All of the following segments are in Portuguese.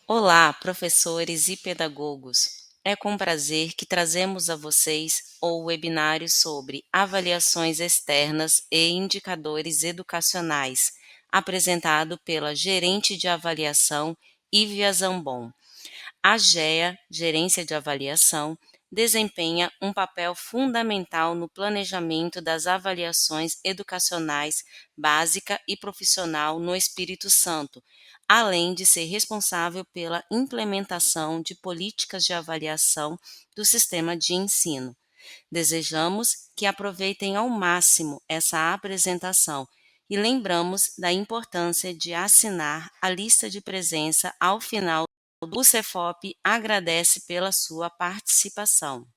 Olá, professores e pedagogos! É com prazer que trazemos a vocês o webinário sobre avaliações externas e indicadores educacionais, apresentado pela gerente de avaliação Ívia Zambon. A GEA, Gerência de Avaliação, desempenha um papel fundamental no planejamento das avaliações educacionais básica e profissional no Espírito Santo, além de ser responsável pela implementação de políticas de avaliação do sistema de ensino. Desejamos que aproveitem ao máximo essa apresentação e lembramos da importância de assinar a lista de presença ao final. O Cefop agradece pela sua participação.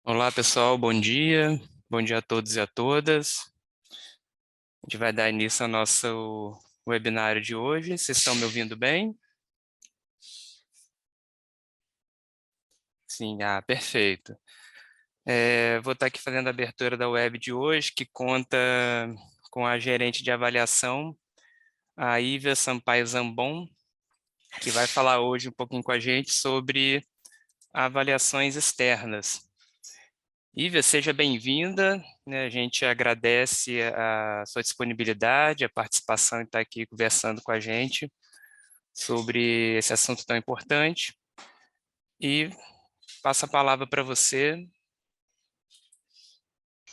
Olá, pessoal, bom dia. Bom dia a todos e a todas. A gente vai dar início ao nosso webinário de hoje. Vocês estão me ouvindo bem? Sim, perfeito. Vou estar aqui fazendo a abertura da web de hoje, que conta com a gerente de avaliação, a Ívia Sampaio Zambon, que vai falar hoje um pouquinho com a gente sobre avaliações externas. Ívia, seja bem-vinda, né? A gente agradece a sua disponibilidade, a participação e estar aqui conversando com a gente sobre esse assunto tão importante. E passo a palavra para você.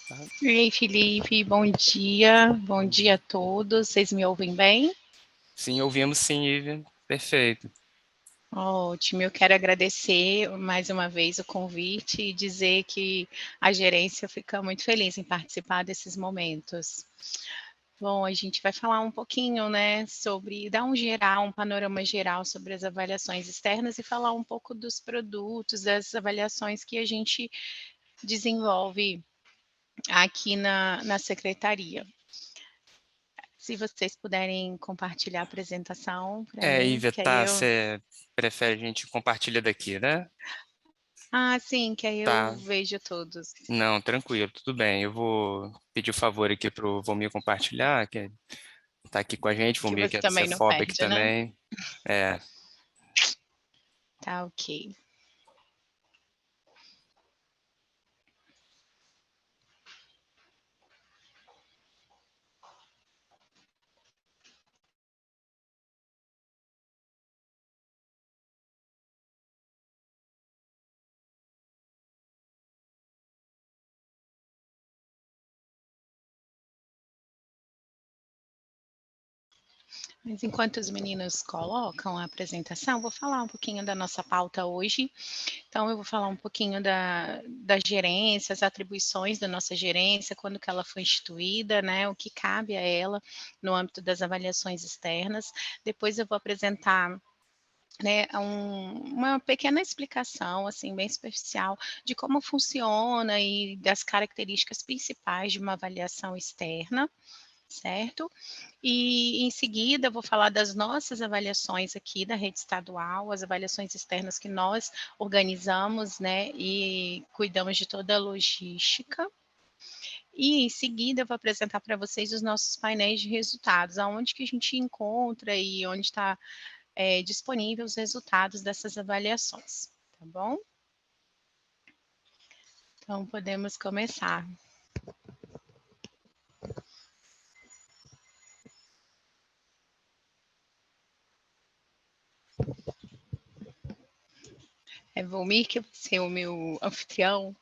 Tá? Oi, Felipe, bom dia a todos, vocês me ouvem bem? Sim, ouvimos sim, Ívia, perfeito. Ótimo, eu quero agradecer mais uma vez o convite e dizer que a gerência fica muito feliz em participar desses momentos. Bom, a gente vai falar um pouquinho, né, sobre dar um panorama geral sobre as avaliações externas e falar um pouco dos produtos, das avaliações que a gente desenvolve aqui na secretaria. Se vocês puderem compartilhar a apresentação para mim, Ívia, que aí tá, eu... você prefere a gente compartilha daqui, né? Ah, sim, que aí eu Tá, vejo todos. não, tranquilo, tudo bem. Eu vou pedir o favor aqui para o Vomir compartilhar, que está aqui com a gente, Que Vomir, que você é do também não Cefop aqui perde, né? também. É, Tá, ok. Mas enquanto os meninos colocam a apresentação, vou falar um pouquinho da nossa pauta hoje. Então, eu vou falar um pouquinho da gerência, as atribuições da nossa gerência, quando que ela foi instituída, né, o que cabe a ela no âmbito das avaliações externas. Depois eu vou apresentar, né, uma pequena explicação, assim, bem superficial, de como funciona e das características principais de uma avaliação externa, certo? E, em seguida, eu vou falar das nossas avaliações aqui da rede estadual, as avaliações externas que nós organizamos, né, e cuidamos de toda a logística. E, em seguida, eu vou apresentar para vocês os nossos painéis de resultados, aonde que a gente encontra e onde está disponível os resultados dessas avaliações, tá bom? Então, podemos começar. É Volmir, que vai ser o meu anfitrião.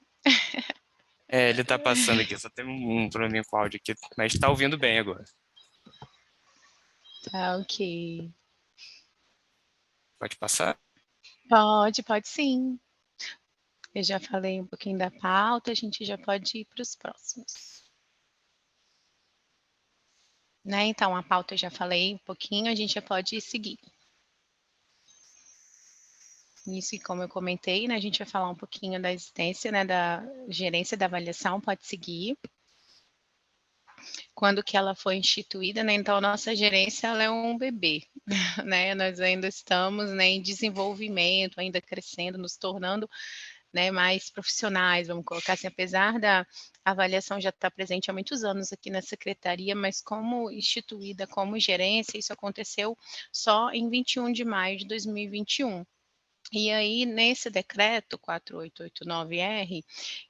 ele está passando aqui, só tem um probleminha com o áudio aqui, mas está ouvindo bem agora. Tá, ok. Pode passar? Pode sim. Eu já falei um pouquinho da pauta, a gente já pode ir para os próximos. Né? Então, a pauta eu já falei um pouquinho, a gente já pode seguir. Isso, e como eu comentei, né, a gente vai falar um pouquinho da existência, né, da gerência da avaliação, pode seguir. Quando que ela foi instituída, né, então a nossa gerência ela é um bebê, né, nós ainda estamos, né, em desenvolvimento, ainda crescendo, nos tornando, né, mais profissionais, vamos colocar assim, apesar da avaliação já estar presente há muitos anos aqui na secretaria, mas como instituída como gerência, isso aconteceu só em 21 de maio de 2021. E aí, nesse decreto 4889-R,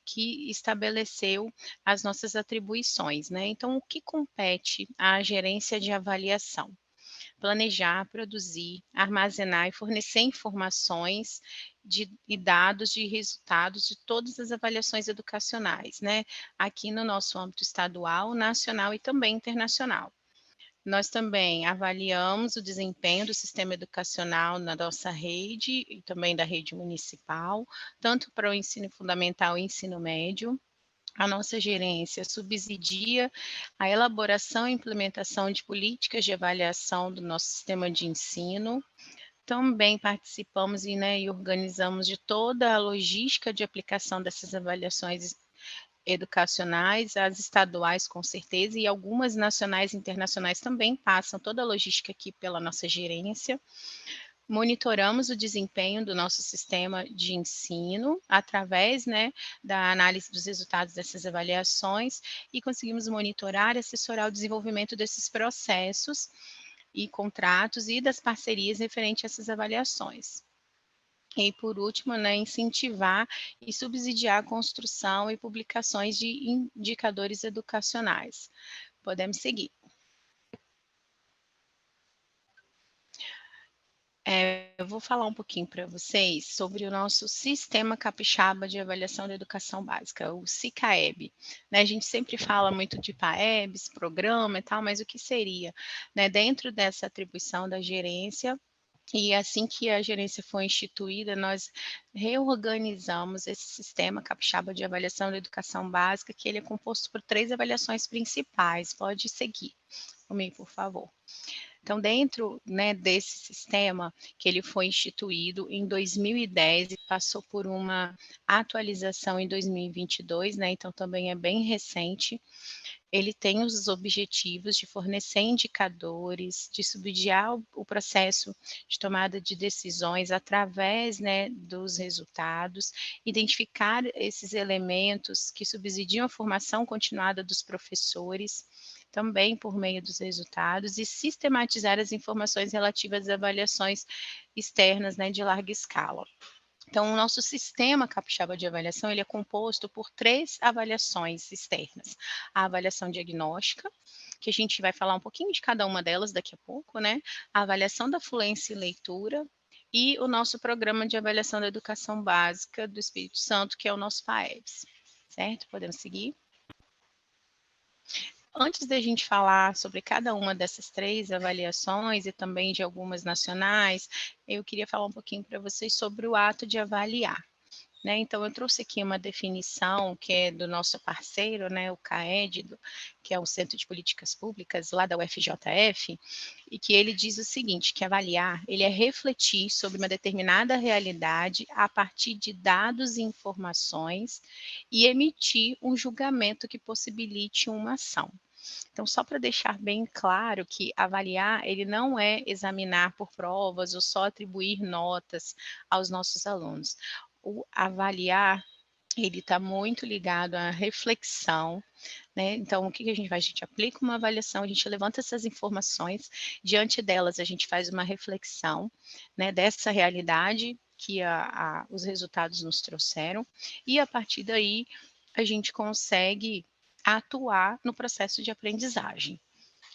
que estabeleceu as nossas atribuições, né? Então, o que compete à gerência de avaliação? Planejar, produzir, armazenar e fornecer informações e dados de resultados de todas as avaliações educacionais, né? Aqui no nosso âmbito estadual, nacional e também internacional. Nós também avaliamos o desempenho do sistema educacional na nossa rede e também da rede municipal, tanto para o ensino fundamental e ensino médio. A nossa gerência subsidia a elaboração e implementação de políticas de avaliação do nosso sistema de ensino. Também participamos e organizamos de toda a logística de aplicação dessas avaliações educacionais, as estaduais com certeza, e algumas nacionais e internacionais também passam toda a logística aqui pela nossa gerência. Monitoramos o desempenho do nosso sistema de ensino através, né, da análise dos resultados dessas avaliações e conseguimos monitorar e assessorar o desenvolvimento desses processos e contratos e das parcerias referentes a essas avaliações. E, por último, né, incentivar e subsidiar a construção e publicações de indicadores educacionais. Podemos seguir. Eu vou falar um pouquinho para vocês sobre o nosso Sistema Capixaba de Avaliação da Educação Básica, o SICAEB. Né, a gente sempre fala muito de PAEBs, programa e tal, mas o que seria? Né, dentro dessa atribuição da gerência, e assim que a gerência foi instituída, nós reorganizamos esse sistema capixaba de avaliação da educação básica, que ele é composto por 3 avaliações principais. Pode seguir comigo, por favor. Então, dentro, né, desse sistema, que ele foi instituído em 2010 e passou por uma atualização em 2022, né, então também é bem recente. Ele tem os objetivos de fornecer indicadores, de subsidiar o processo de tomada de decisões através, né, dos resultados, identificar esses elementos que subsidiam a formação continuada dos professores, também por meio dos resultados, e sistematizar as informações relativas às avaliações externas, né, de larga escala. Então, o nosso sistema capixaba de avaliação, ele é composto por 3 avaliações externas. A avaliação diagnóstica, que a gente vai falar um pouquinho de cada uma delas daqui a pouco, né? A avaliação da fluência e leitura e o nosso programa de avaliação da educação básica do Espírito Santo, que é o nosso PAEBS, certo? Podemos seguir? Antes da gente falar sobre cada uma dessas 3 avaliações e também de algumas nacionais, eu queria falar um pouquinho para vocês sobre o ato de avaliar. Né, então, eu trouxe aqui uma definição que é do nosso parceiro, né, o CAED, que é o Centro de Políticas Públicas lá da UFJF, e que ele diz o seguinte, que avaliar, ele é refletir sobre uma determinada realidade a partir de dados e informações e emitir um julgamento que possibilite uma ação. Então, só para deixar bem claro que avaliar, ele não é examinar por provas ou só atribuir notas aos nossos alunos. O avaliar, ele está muito ligado à reflexão, né? Então, o que a gente faz? A gente aplica uma avaliação, a gente levanta essas informações, diante delas a gente faz uma reflexão, né, dessa realidade que os resultados nos trouxeram, e a partir daí a gente consegue atuar no processo de aprendizagem,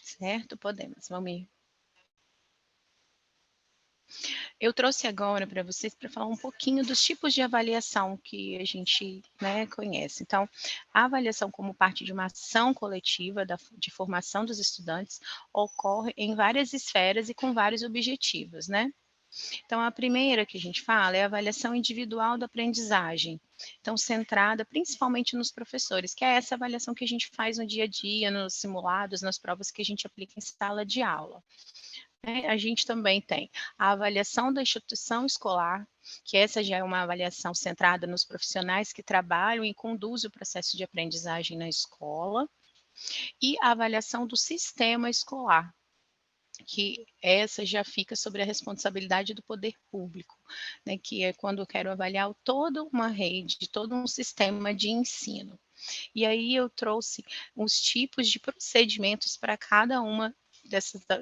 certo? Podemos, vamos. Eu trouxe agora para vocês para falar um pouquinho dos tipos de avaliação que a gente, né, conhece. Então, a avaliação como parte de uma ação coletiva de formação dos estudantes ocorre em várias esferas e com vários objetivos, né? Então, a primeira que a gente fala é a avaliação individual da aprendizagem. Então, centrada principalmente nos professores, que é essa avaliação que a gente faz no dia a dia, nos simulados, nas provas que a gente aplica em sala de aula. né, a gente também tem a avaliação da instituição escolar, que essa já é uma avaliação centrada nos profissionais que trabalham e conduzem o processo de aprendizagem na escola, e a avaliação do sistema escolar, que essa já fica sobre a responsabilidade do poder público, né, que é quando eu quero avaliar toda uma rede, todo um sistema de ensino. E aí eu trouxe os tipos de procedimentos para cada uma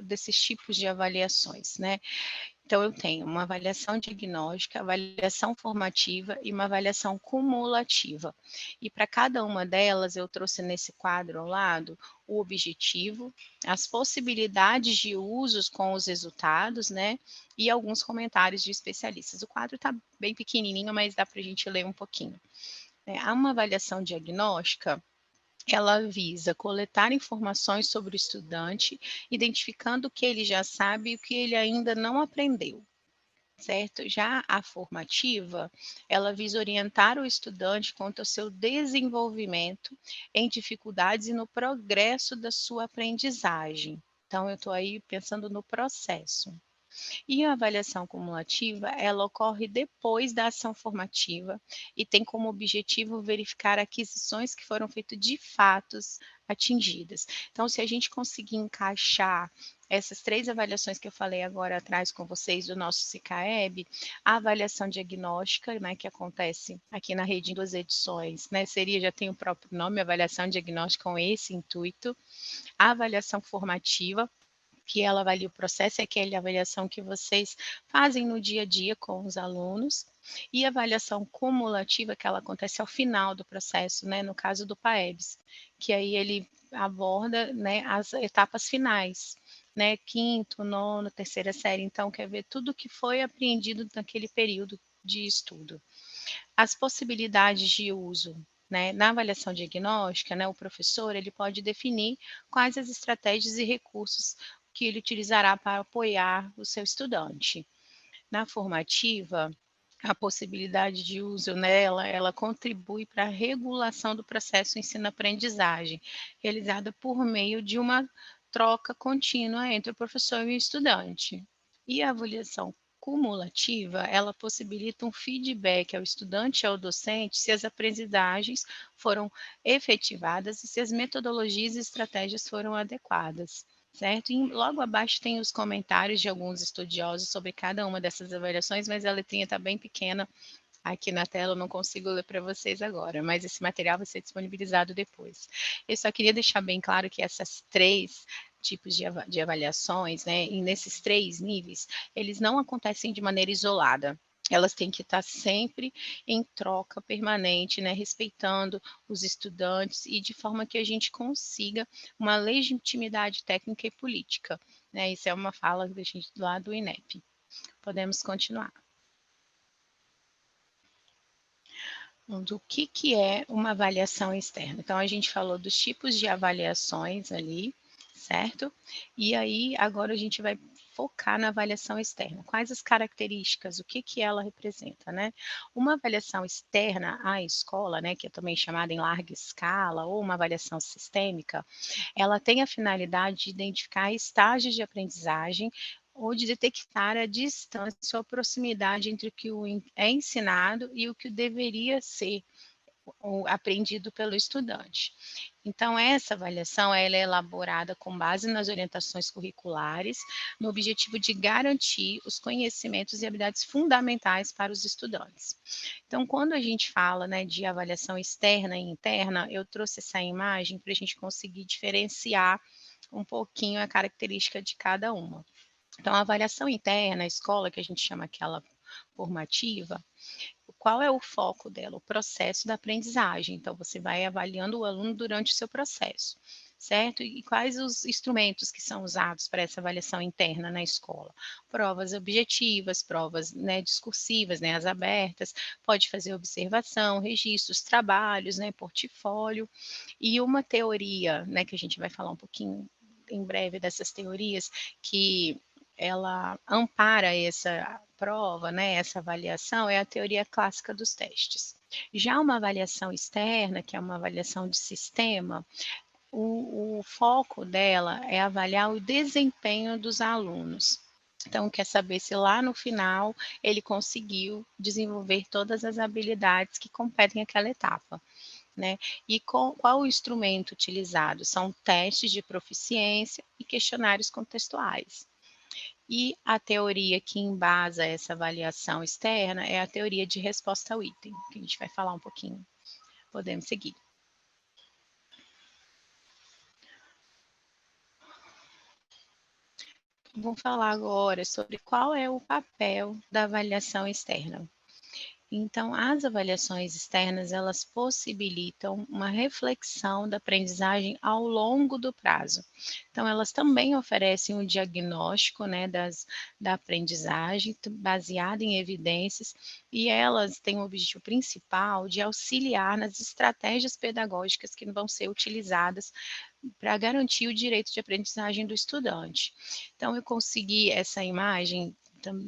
desses tipos de avaliações, né. Então eu tenho uma avaliação diagnóstica, avaliação formativa e uma avaliação cumulativa. E para cada uma delas eu trouxe nesse quadro ao lado o objetivo, as possibilidades de usos com os resultados, né, e alguns comentários de especialistas. O quadro está bem pequenininho, mas dá para a gente ler um pouquinho. Há uma avaliação diagnóstica, ela visa coletar informações sobre o estudante, identificando o que ele já sabe e o que ele ainda não aprendeu, certo? Já a formativa, ela visa orientar o estudante quanto ao seu desenvolvimento em dificuldades e no progresso da sua aprendizagem. Então, eu estou aí pensando no processo. E a avaliação cumulativa, ela ocorre depois da ação formativa e tem como objetivo verificar aquisições que foram feitas de fatos atingidas. Então, se a gente conseguir encaixar essas 3 avaliações que eu falei agora atrás com vocês do nosso SICAEB, a avaliação diagnóstica, né, que acontece aqui na rede em 2 edições, né, já tem o próprio nome, avaliação diagnóstica com esse intuito, a avaliação formativa, que ela avalia o processo, é aquela avaliação que vocês fazem no dia a dia com os alunos, e a avaliação cumulativa, que ela acontece ao final do processo, né, no caso do PAEBS, que aí ele aborda, né, as etapas finais, né, quinto, nono, terceira série, então quer ver tudo que foi apreendido naquele período de estudo. As possibilidades de uso, né, na avaliação diagnóstica, né, o professor ele pode definir quais as estratégias e recursos que ele utilizará para apoiar o seu estudante. Na formativa, a possibilidade de uso nela, ela contribui para a regulação do processo ensino-aprendizagem, realizada por meio de uma troca contínua entre o professor e o estudante. E a avaliação cumulativa, ela possibilita um feedback ao estudante e ao docente se as aprendizagens foram efetivadas e se as metodologias e estratégias foram adequadas, certo? E logo abaixo tem os comentários de alguns estudiosos sobre cada uma dessas avaliações, mas a letrinha está bem pequena aqui na tela, eu não consigo ler para vocês agora, mas esse material vai ser disponibilizado depois. Eu só queria deixar bem claro que essas 3 tipos de avaliações, né, e nesses 3 níveis, eles não acontecem de maneira isolada. Elas têm que estar sempre em troca permanente, né, respeitando os estudantes e de forma que a gente consiga uma legitimidade técnica e política, né, isso é uma fala da gente lá do INEP. Podemos continuar. Do que é uma avaliação externa. Então, a gente falou dos tipos de avaliações ali, certo? E aí, agora a gente vai focar na avaliação externa. Quais as características, o que ela representa, né? Uma avaliação externa à escola, né, que é também chamada em larga escala, ou uma avaliação sistêmica, ela tem a finalidade de identificar estágios de aprendizagem ou de detectar a distância ou proximidade entre o que é ensinado e o que deveria ser aprendido pelo estudante. Então, essa avaliação ela é elaborada com base nas orientações curriculares, no objetivo de garantir os conhecimentos e habilidades fundamentais para os estudantes. Então, quando a gente fala, né, de avaliação externa e interna, eu trouxe essa imagem para a gente conseguir diferenciar um pouquinho a característica de cada uma. Então, a avaliação interna, a escola, que a gente chama aquela formativa, qual é o foco dela? O processo da aprendizagem. Então, você vai avaliando o aluno durante o seu processo, certo? E quais os instrumentos que são usados para essa avaliação interna na escola? Provas objetivas, provas, né, discursivas, né, as abertas, pode fazer observação, registros, trabalhos, né, portfólio, e uma teoria, né, que a gente vai falar um pouquinho em breve dessas teorias, que ela ampara essa prova, né, essa avaliação, é a teoria clássica dos testes. Já uma avaliação externa, que é uma avaliação de sistema, o foco dela é avaliar o desempenho dos alunos. Então, quer saber se lá no final ele conseguiu desenvolver todas as habilidades que competem àquela etapa, né? E qual o instrumento utilizado? São testes de proficiência e questionários contextuais. E a teoria que embasa essa avaliação externa é a teoria de resposta ao item, que a gente vai falar um pouquinho. Podemos seguir. Vamos falar agora sobre qual é o papel da avaliação externa. Então, as avaliações externas, elas possibilitam uma reflexão da aprendizagem ao longo do prazo. Então, elas também oferecem um diagnóstico, né, da aprendizagem, baseado em evidências, e elas têm o objetivo principal de auxiliar nas estratégias pedagógicas que vão ser utilizadas para garantir o direito de aprendizagem do estudante. Então, eu consegui essa imagem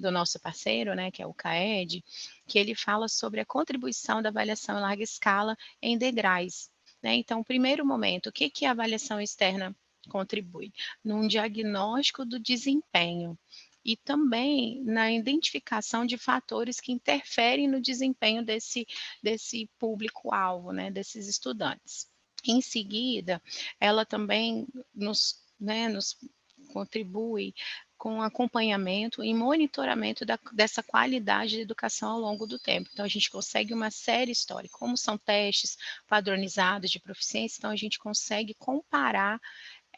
do nosso parceiro, né, que é o CAED, que ele fala sobre a contribuição da avaliação em larga escala em degraus, né? Então, primeiro momento, o que a avaliação externa contribui? Num diagnóstico do desempenho e também na identificação de fatores que interferem no desempenho desse público-alvo, né, desses estudantes. Em seguida, ela também nos contribui com acompanhamento e monitoramento dessa qualidade de educação ao longo do tempo. Então, a gente consegue uma série histórica, como são testes padronizados de proficiência, então a gente consegue comparar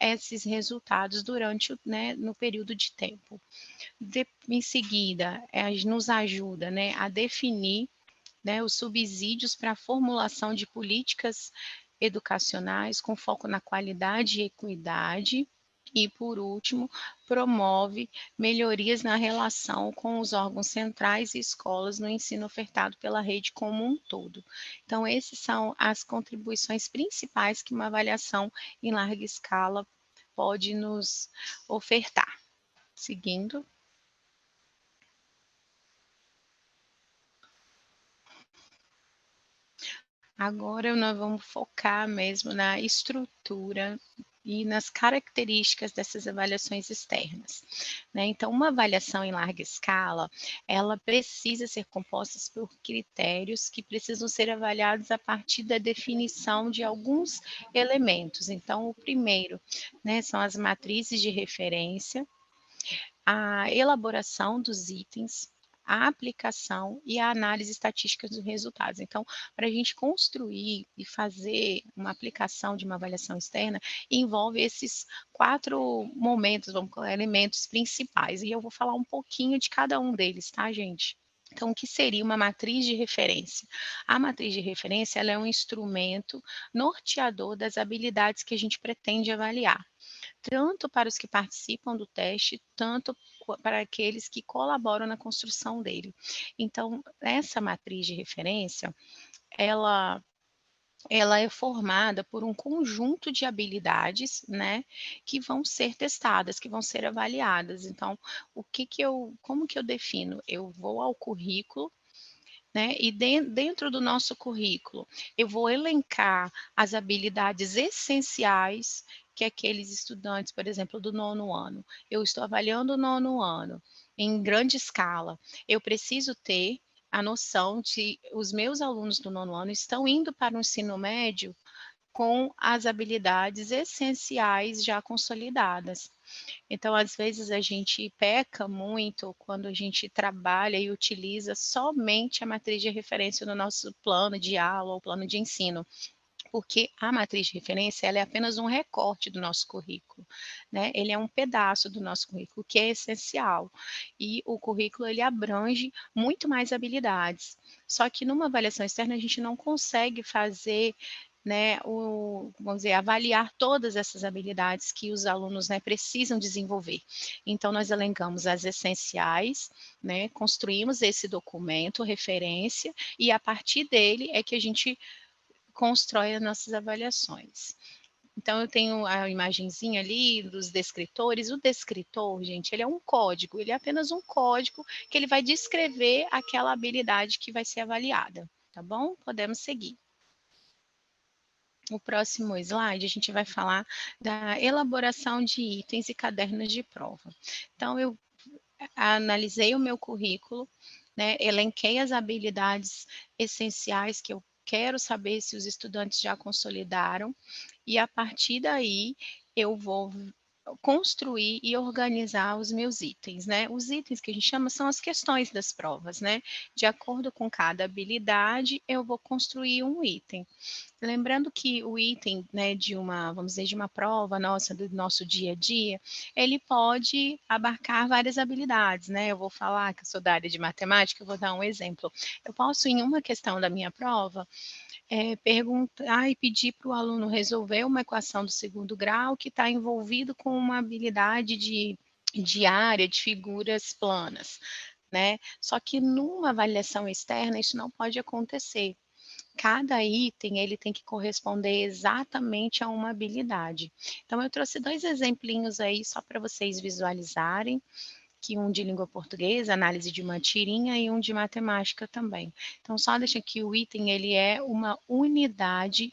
esses resultados durante, né, no período de tempo. Em seguida, nos ajuda, né, a definir, né, os subsídios para a formulação de políticas educacionais com foco na qualidade e equidade. E, por último, promove melhorias na relação com os órgãos centrais e escolas no ensino ofertado pela rede como um todo. Então, essas são as contribuições principais que uma avaliação em larga escala pode nos ofertar. Seguindo. Agora nós vamos focar mesmo na estrutura e nas características dessas avaliações externas, né? Então, uma avaliação em larga escala, ela precisa ser composta por critérios que precisam ser avaliados a partir da definição de alguns elementos. Então, o primeiro, né, são as matrizes de referência, a elaboração dos itens, a aplicação e a análise estatística dos resultados. Então, para a gente construir e fazer uma aplicação de uma avaliação externa, envolve esses 4 momentos, elementos principais, e eu vou falar um pouquinho de cada um deles, tá, gente? Então, o que seria uma matriz de referência? A matriz de referência, ela é um instrumento norteador das habilidades que a gente pretende avaliar, tanto para os que participam do teste, tanto para aqueles que colaboram na construção dele. Então, essa matriz de referência, ela é formada por um conjunto de habilidades, né, que vão ser testadas, que vão ser avaliadas. Então, como que eu defino? Eu vou ao currículo, né, e dentro do nosso currículo, eu vou elencar as habilidades essenciais que aqueles estudantes, por exemplo, do 9º ano, eu estou avaliando o 9º ano em grande escala, eu preciso ter a noção de os meus alunos do 9º ano estão indo para o ensino médio com as habilidades essenciais já consolidadas. Então, às vezes, a gente peca muito quando a gente trabalha e utiliza somente a matriz de referência no nosso plano de aula ou plano de ensino, porque a matriz de referência ela é apenas um recorte do nosso currículo, né? Ele é um pedaço do nosso currículo que é essencial e o currículo ele abrange muito mais habilidades. Só que numa avaliação externa a gente não consegue fazer, né, vamos dizer, avaliar todas essas habilidades que os alunos, né, precisam desenvolver. Então, nós elencamos as essenciais, né, construímos esse documento, referência, e a partir dele é que a gente constrói as nossas avaliações. Então, eu tenho a imagenzinha ali dos descritores. O descritor, gente, ele é um código, ele é apenas um código que ele vai descrever aquela habilidade que vai ser avaliada, tá bom? Podemos seguir. o próximo slide, a gente vai falar da elaboração de itens e cadernos de prova. Então, eu analisei o meu currículo, né, elenquei as habilidades essenciais que eu quero saber se os estudantes já consolidaram, e a partir daí eu vou construir e organizar os meus itens, né? Os itens que a gente chama são as questões das provas, né? De acordo com cada habilidade, eu vou construir um item. Lembrando que o item, né, de uma, vamos dizer, de uma prova nossa, do nosso dia a dia, ele pode abarcar várias habilidades, né? Eu vou falar que eu sou da área de matemática, eu vou dar um exemplo. Eu posso, em uma questão da minha prova, perguntar e pedir para o aluno resolver uma equação do segundo grau que está envolvido com uma habilidade de área, de figuras planas, né? Só que numa avaliação externa isso não pode acontecer. Cada item ele tem que corresponder exatamente a uma habilidade. Então eu trouxe 2 exemplinhos aí só para vocês visualizarem, que um de língua portuguesa, análise de uma tirinha, e um de matemática também. Então só deixa que o item ele é uma unidade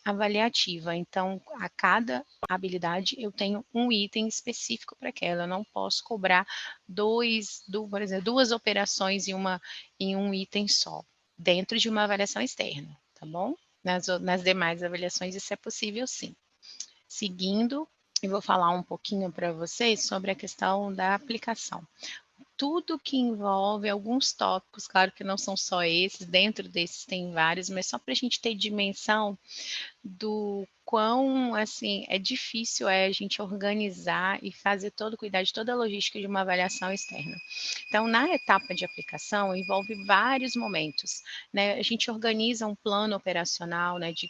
avaliativa, então a cada habilidade eu tenho um item específico para aquela, eu não posso cobrar por exemplo, 2 operações em um item só, dentro de uma avaliação externa, tá bom? Nas demais avaliações isso é possível sim. Seguindo, eu vou falar um pouquinho para vocês sobre a questão da aplicação. Tudo que envolve alguns tópicos, claro que não são só esses, dentro desses tem vários, mas só para a gente ter dimensão do quão, assim, é difícil a gente organizar e fazer todo, cuidar de toda a logística de uma avaliação externa. Então, na etapa de aplicação, envolve vários momentos, né? A gente organiza um plano operacional, né, de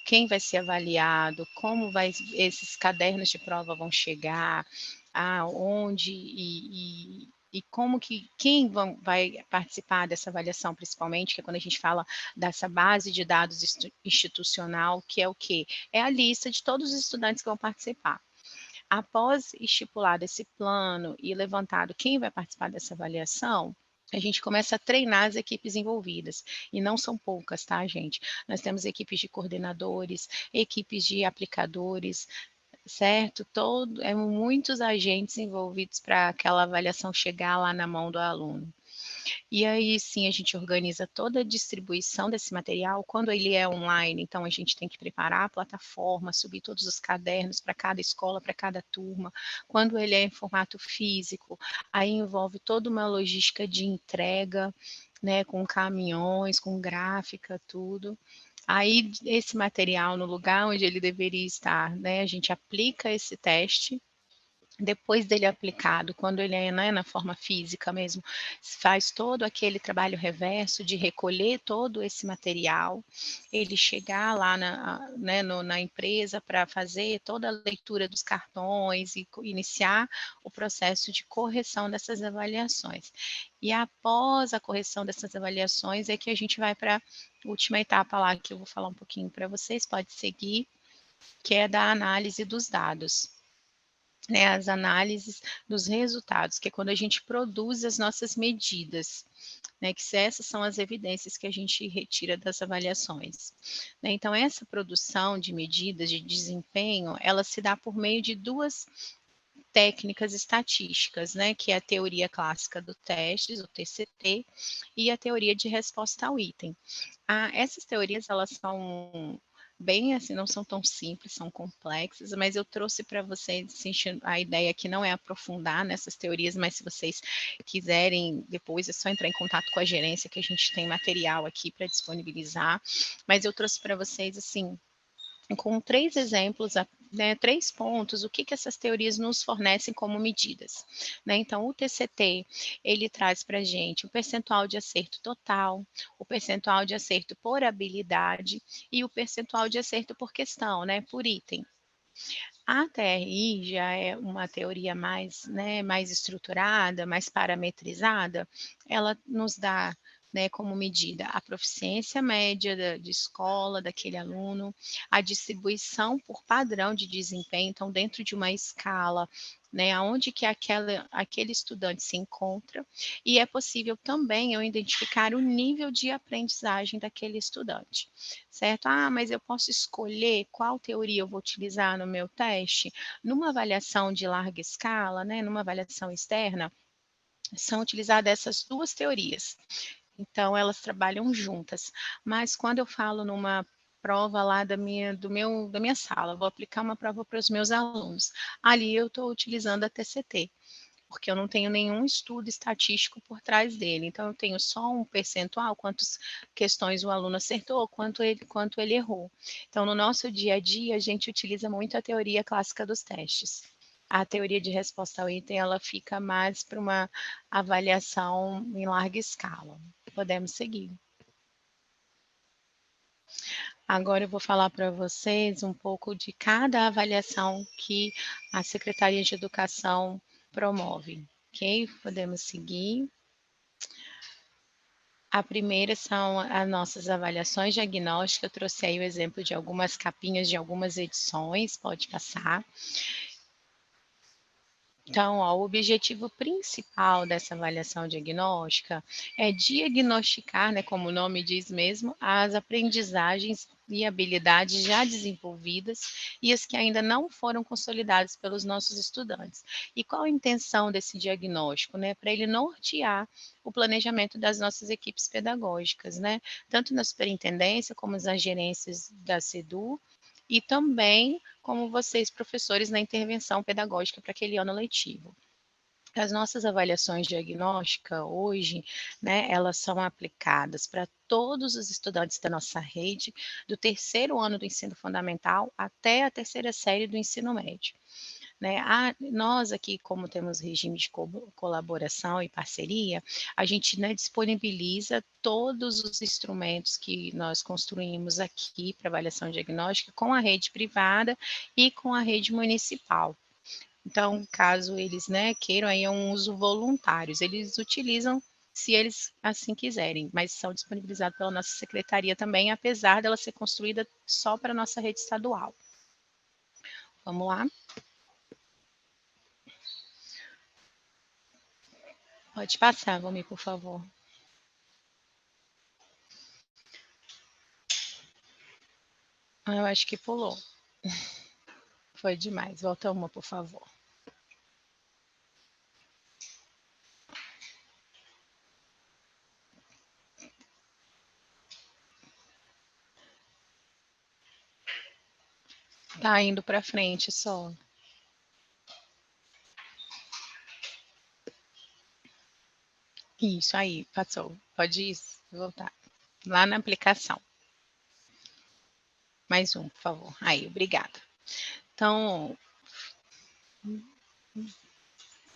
quem vai ser avaliado, como esses cadernos de prova vão chegar, aonde e como que vai participar dessa avaliação, principalmente, que é quando a gente fala dessa base de dados institucional, que é o quê? É a lista de todos os estudantes que vão participar. Após estipulado esse plano e levantado quem vai participar dessa avaliação, a gente começa a treinar as equipes envolvidas, e não são poucas, tá, gente? Nós temos equipes de coordenadores, equipes de aplicadores, certo? Muitos agentes envolvidos para aquela avaliação chegar lá na mão do aluno. E aí sim a gente organiza toda a distribuição desse material. Quando ele é online, então a gente tem que preparar a plataforma, subir todos os cadernos para cada escola, para cada turma. Quando ele é em formato físico, aí envolve toda uma logística de entrega, né, com caminhões, com gráfica, tudo. Aí esse material no lugar onde ele deveria estar, né, a gente aplica esse teste. Depois dele aplicado, quando ele é, né, na forma física mesmo, faz todo aquele trabalho reverso de recolher todo esse material, ele chegar lá né, na empresa para fazer toda a leitura dos cartões e iniciar o processo de correção dessas avaliações. E após a correção dessas avaliações é que a gente vai para a última etapa lá, que eu vou falar um pouquinho para vocês, pode seguir, que é da análise dos dados, né, as análises dos resultados, que é quando a gente produz as nossas medidas, né, que essas são as evidências que a gente retira das avaliações. Né, então, essa produção de medidas de desempenho, ela se dá por meio de 2 técnicas estatísticas, né, que é a teoria clássica do testes, o TCT, e a teoria de resposta ao item. Essas teorias, elas são bem assim, não são tão simples, são complexas, mas eu trouxe para vocês assim, a ideia que não é aprofundar nessas teorias, mas se vocês quiserem, depois é só entrar em contato com a gerência, que a gente tem material aqui para disponibilizar, mas eu trouxe para vocês, assim, com 3 exemplos, né, 3 pontos, o que essas teorias nos fornecem como medidas. Né? Então, o TCT, ele traz para a gente o percentual de acerto total, o percentual de acerto por habilidade e o percentual de acerto por questão, né, por item. A TRI já é uma teoria mais, né, mais estruturada, mais parametrizada, ela nos dá, né, como medida a proficiência média de escola daquele aluno, a distribuição por padrão de desempenho, então dentro de uma escala né, aonde que aquele estudante se encontra, e é possível também eu identificar o nível de aprendizagem daquele estudante, certo? Ah, mas eu posso escolher qual teoria eu vou utilizar no meu teste? Numa avaliação de larga escala, né, numa avaliação externa, são utilizadas essas duas teorias. Então, elas trabalham juntas. Mas quando eu falo numa prova lá da minha sala, vou aplicar uma prova para os meus alunos. Ali eu estou utilizando a TCT, porque eu não tenho nenhum estudo estatístico por trás dele. Então, eu tenho só um percentual, quantas questões o aluno acertou, quanto ele errou. Então, no nosso dia a dia, a gente utiliza muito a teoria clássica dos testes. A teoria de resposta ao item, ela fica mais para uma avaliação em larga escala. Podemos seguir. Agora eu vou falar para vocês um pouco de cada avaliação que a Secretaria de Educação promove, ok? Podemos seguir. A primeira são as nossas avaliações diagnósticas. Eu trouxe aí o exemplo de algumas capinhas de algumas edições, pode passar. Então, ó, o objetivo principal dessa avaliação diagnóstica é diagnosticar, né, como o nome diz mesmo, as aprendizagens e habilidades já desenvolvidas e as que ainda não foram consolidadas pelos nossos estudantes. E qual a intenção desse diagnóstico, né? Para ele nortear o planejamento das nossas equipes pedagógicas, né? Tanto na superintendência como nas gerências da SEDU, e também como vocês, professores, na intervenção pedagógica para aquele ano letivo. As nossas avaliações diagnósticas hoje, né, elas são aplicadas para todos os estudantes da nossa rede, do terceiro ano do ensino fundamental até a terceira série do ensino médio. Né? Nós aqui, como temos regime de colaboração e parceria, a gente, né, disponibiliza todos os instrumentos que nós construímos aqui para avaliação diagnóstica com a rede privada e com a rede municipal. Então, caso eles, né, queiram, aí é um uso voluntário, eles utilizam se eles assim quiserem, mas são disponibilizados pela nossa secretaria também, apesar dela ser construída só para a nossa rede estadual. Vamos lá? Pode passar, Valmir, por favor. Eu acho que pulou. Foi demais. Volta uma, por favor. Tá indo para frente só. Isso aí, passou. Pode ir, voltar. Lá na aplicação. Mais um, por favor. Aí, obrigada. Então,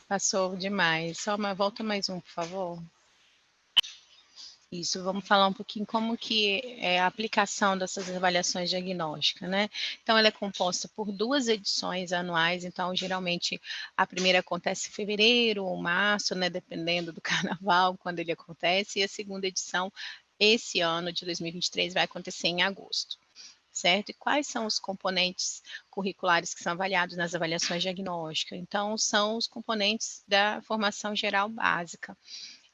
passou demais. Só volta mais um, por favor. Isso, vamos falar um pouquinho como que é a aplicação dessas avaliações diagnósticas, né? Então, ela é composta por 2 edições anuais, então, geralmente, a primeira acontece em fevereiro ou março, né? Dependendo do carnaval, quando ele acontece, e a segunda edição, esse ano de 2023, vai acontecer em agosto. Certo? E quais são os componentes curriculares que são avaliados nas avaliações diagnósticas? Então, são os componentes da formação geral básica.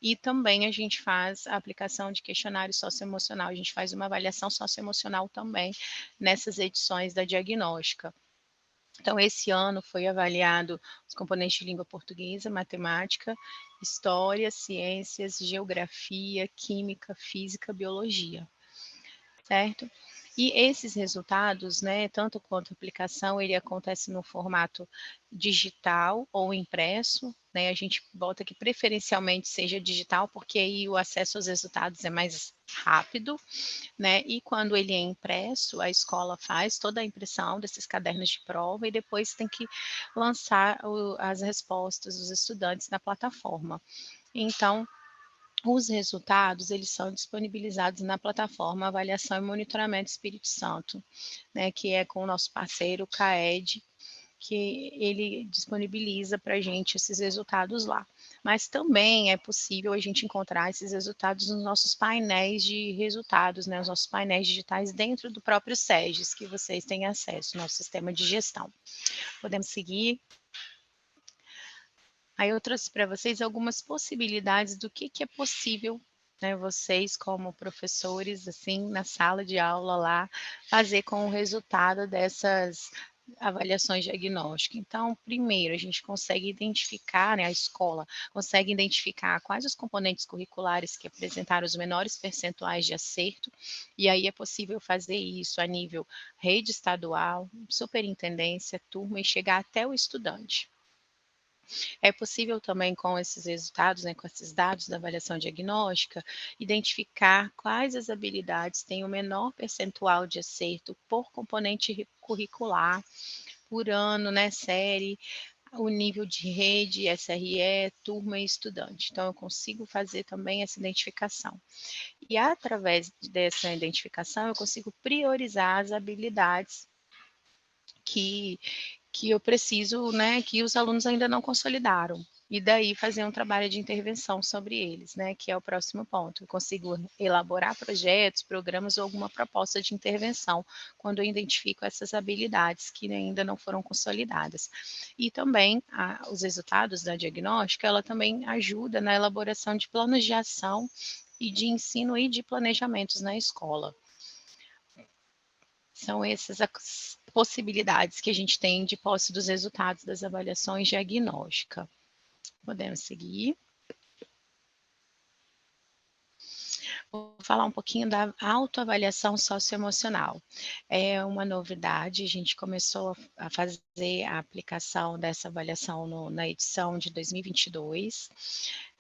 E também a gente faz a aplicação de questionário socioemocional, a gente faz uma avaliação socioemocional também nessas edições da diagnóstica. Então, esse ano foi avaliado os componentes de língua portuguesa, matemática, história, ciências, geografia, química, física, biologia, certo? E esses resultados, né, tanto quanto a aplicação, ele acontece no formato digital ou impresso, né? A gente bota que preferencialmente seja digital, porque aí o acesso aos resultados é mais rápido, né? E quando ele é impresso, a escola faz toda a impressão desses cadernos de prova e depois tem que lançar as respostas dos estudantes na plataforma. Então, os resultados, eles são disponibilizados na plataforma Avaliação e Monitoramento Espírito Santo, né, que é com o nosso parceiro CAED, que ele disponibiliza para a gente esses resultados lá. Mas também é possível a gente encontrar esses resultados nos nossos painéis de resultados, né, os nossos painéis digitais dentro do próprio SEGES, que vocês têm acesso, nosso sistema de gestão. Podemos seguir? Aí eu trouxe para vocês algumas possibilidades do que é possível, né, vocês como professores, assim, na sala de aula lá, fazer com o resultado dessas avaliações diagnósticas. Então, primeiro, a gente consegue identificar, né, a escola consegue identificar quais os componentes curriculares que apresentaram os menores percentuais de acerto, e aí é possível fazer isso a nível rede estadual, superintendência, turma e chegar até o estudante. É possível também com esses resultados, né, com esses dados da avaliação diagnóstica, identificar quais as habilidades têm o menor percentual de acerto por componente curricular, por ano, né, série, o nível de rede, SRE, turma e estudante. Então, eu consigo fazer também essa identificação. E através dessa identificação, eu consigo priorizar as habilidades que eu preciso, né, que os alunos ainda não consolidaram. E daí fazer um trabalho de intervenção sobre eles, né, que é o próximo ponto. Eu consigo elaborar projetos, programas ou alguma proposta de intervenção quando eu identifico essas habilidades que ainda não foram consolidadas. E também os resultados da diagnóstica, ela também ajuda na elaboração de planos de ação e de ensino e de planejamentos na escola. São essas as possibilidades que a gente tem de posse dos resultados das avaliações diagnósticas. Podemos seguir. Vou falar um pouquinho da autoavaliação socioemocional. É uma novidade, a gente começou a fazer a aplicação dessa avaliação na edição de 2022,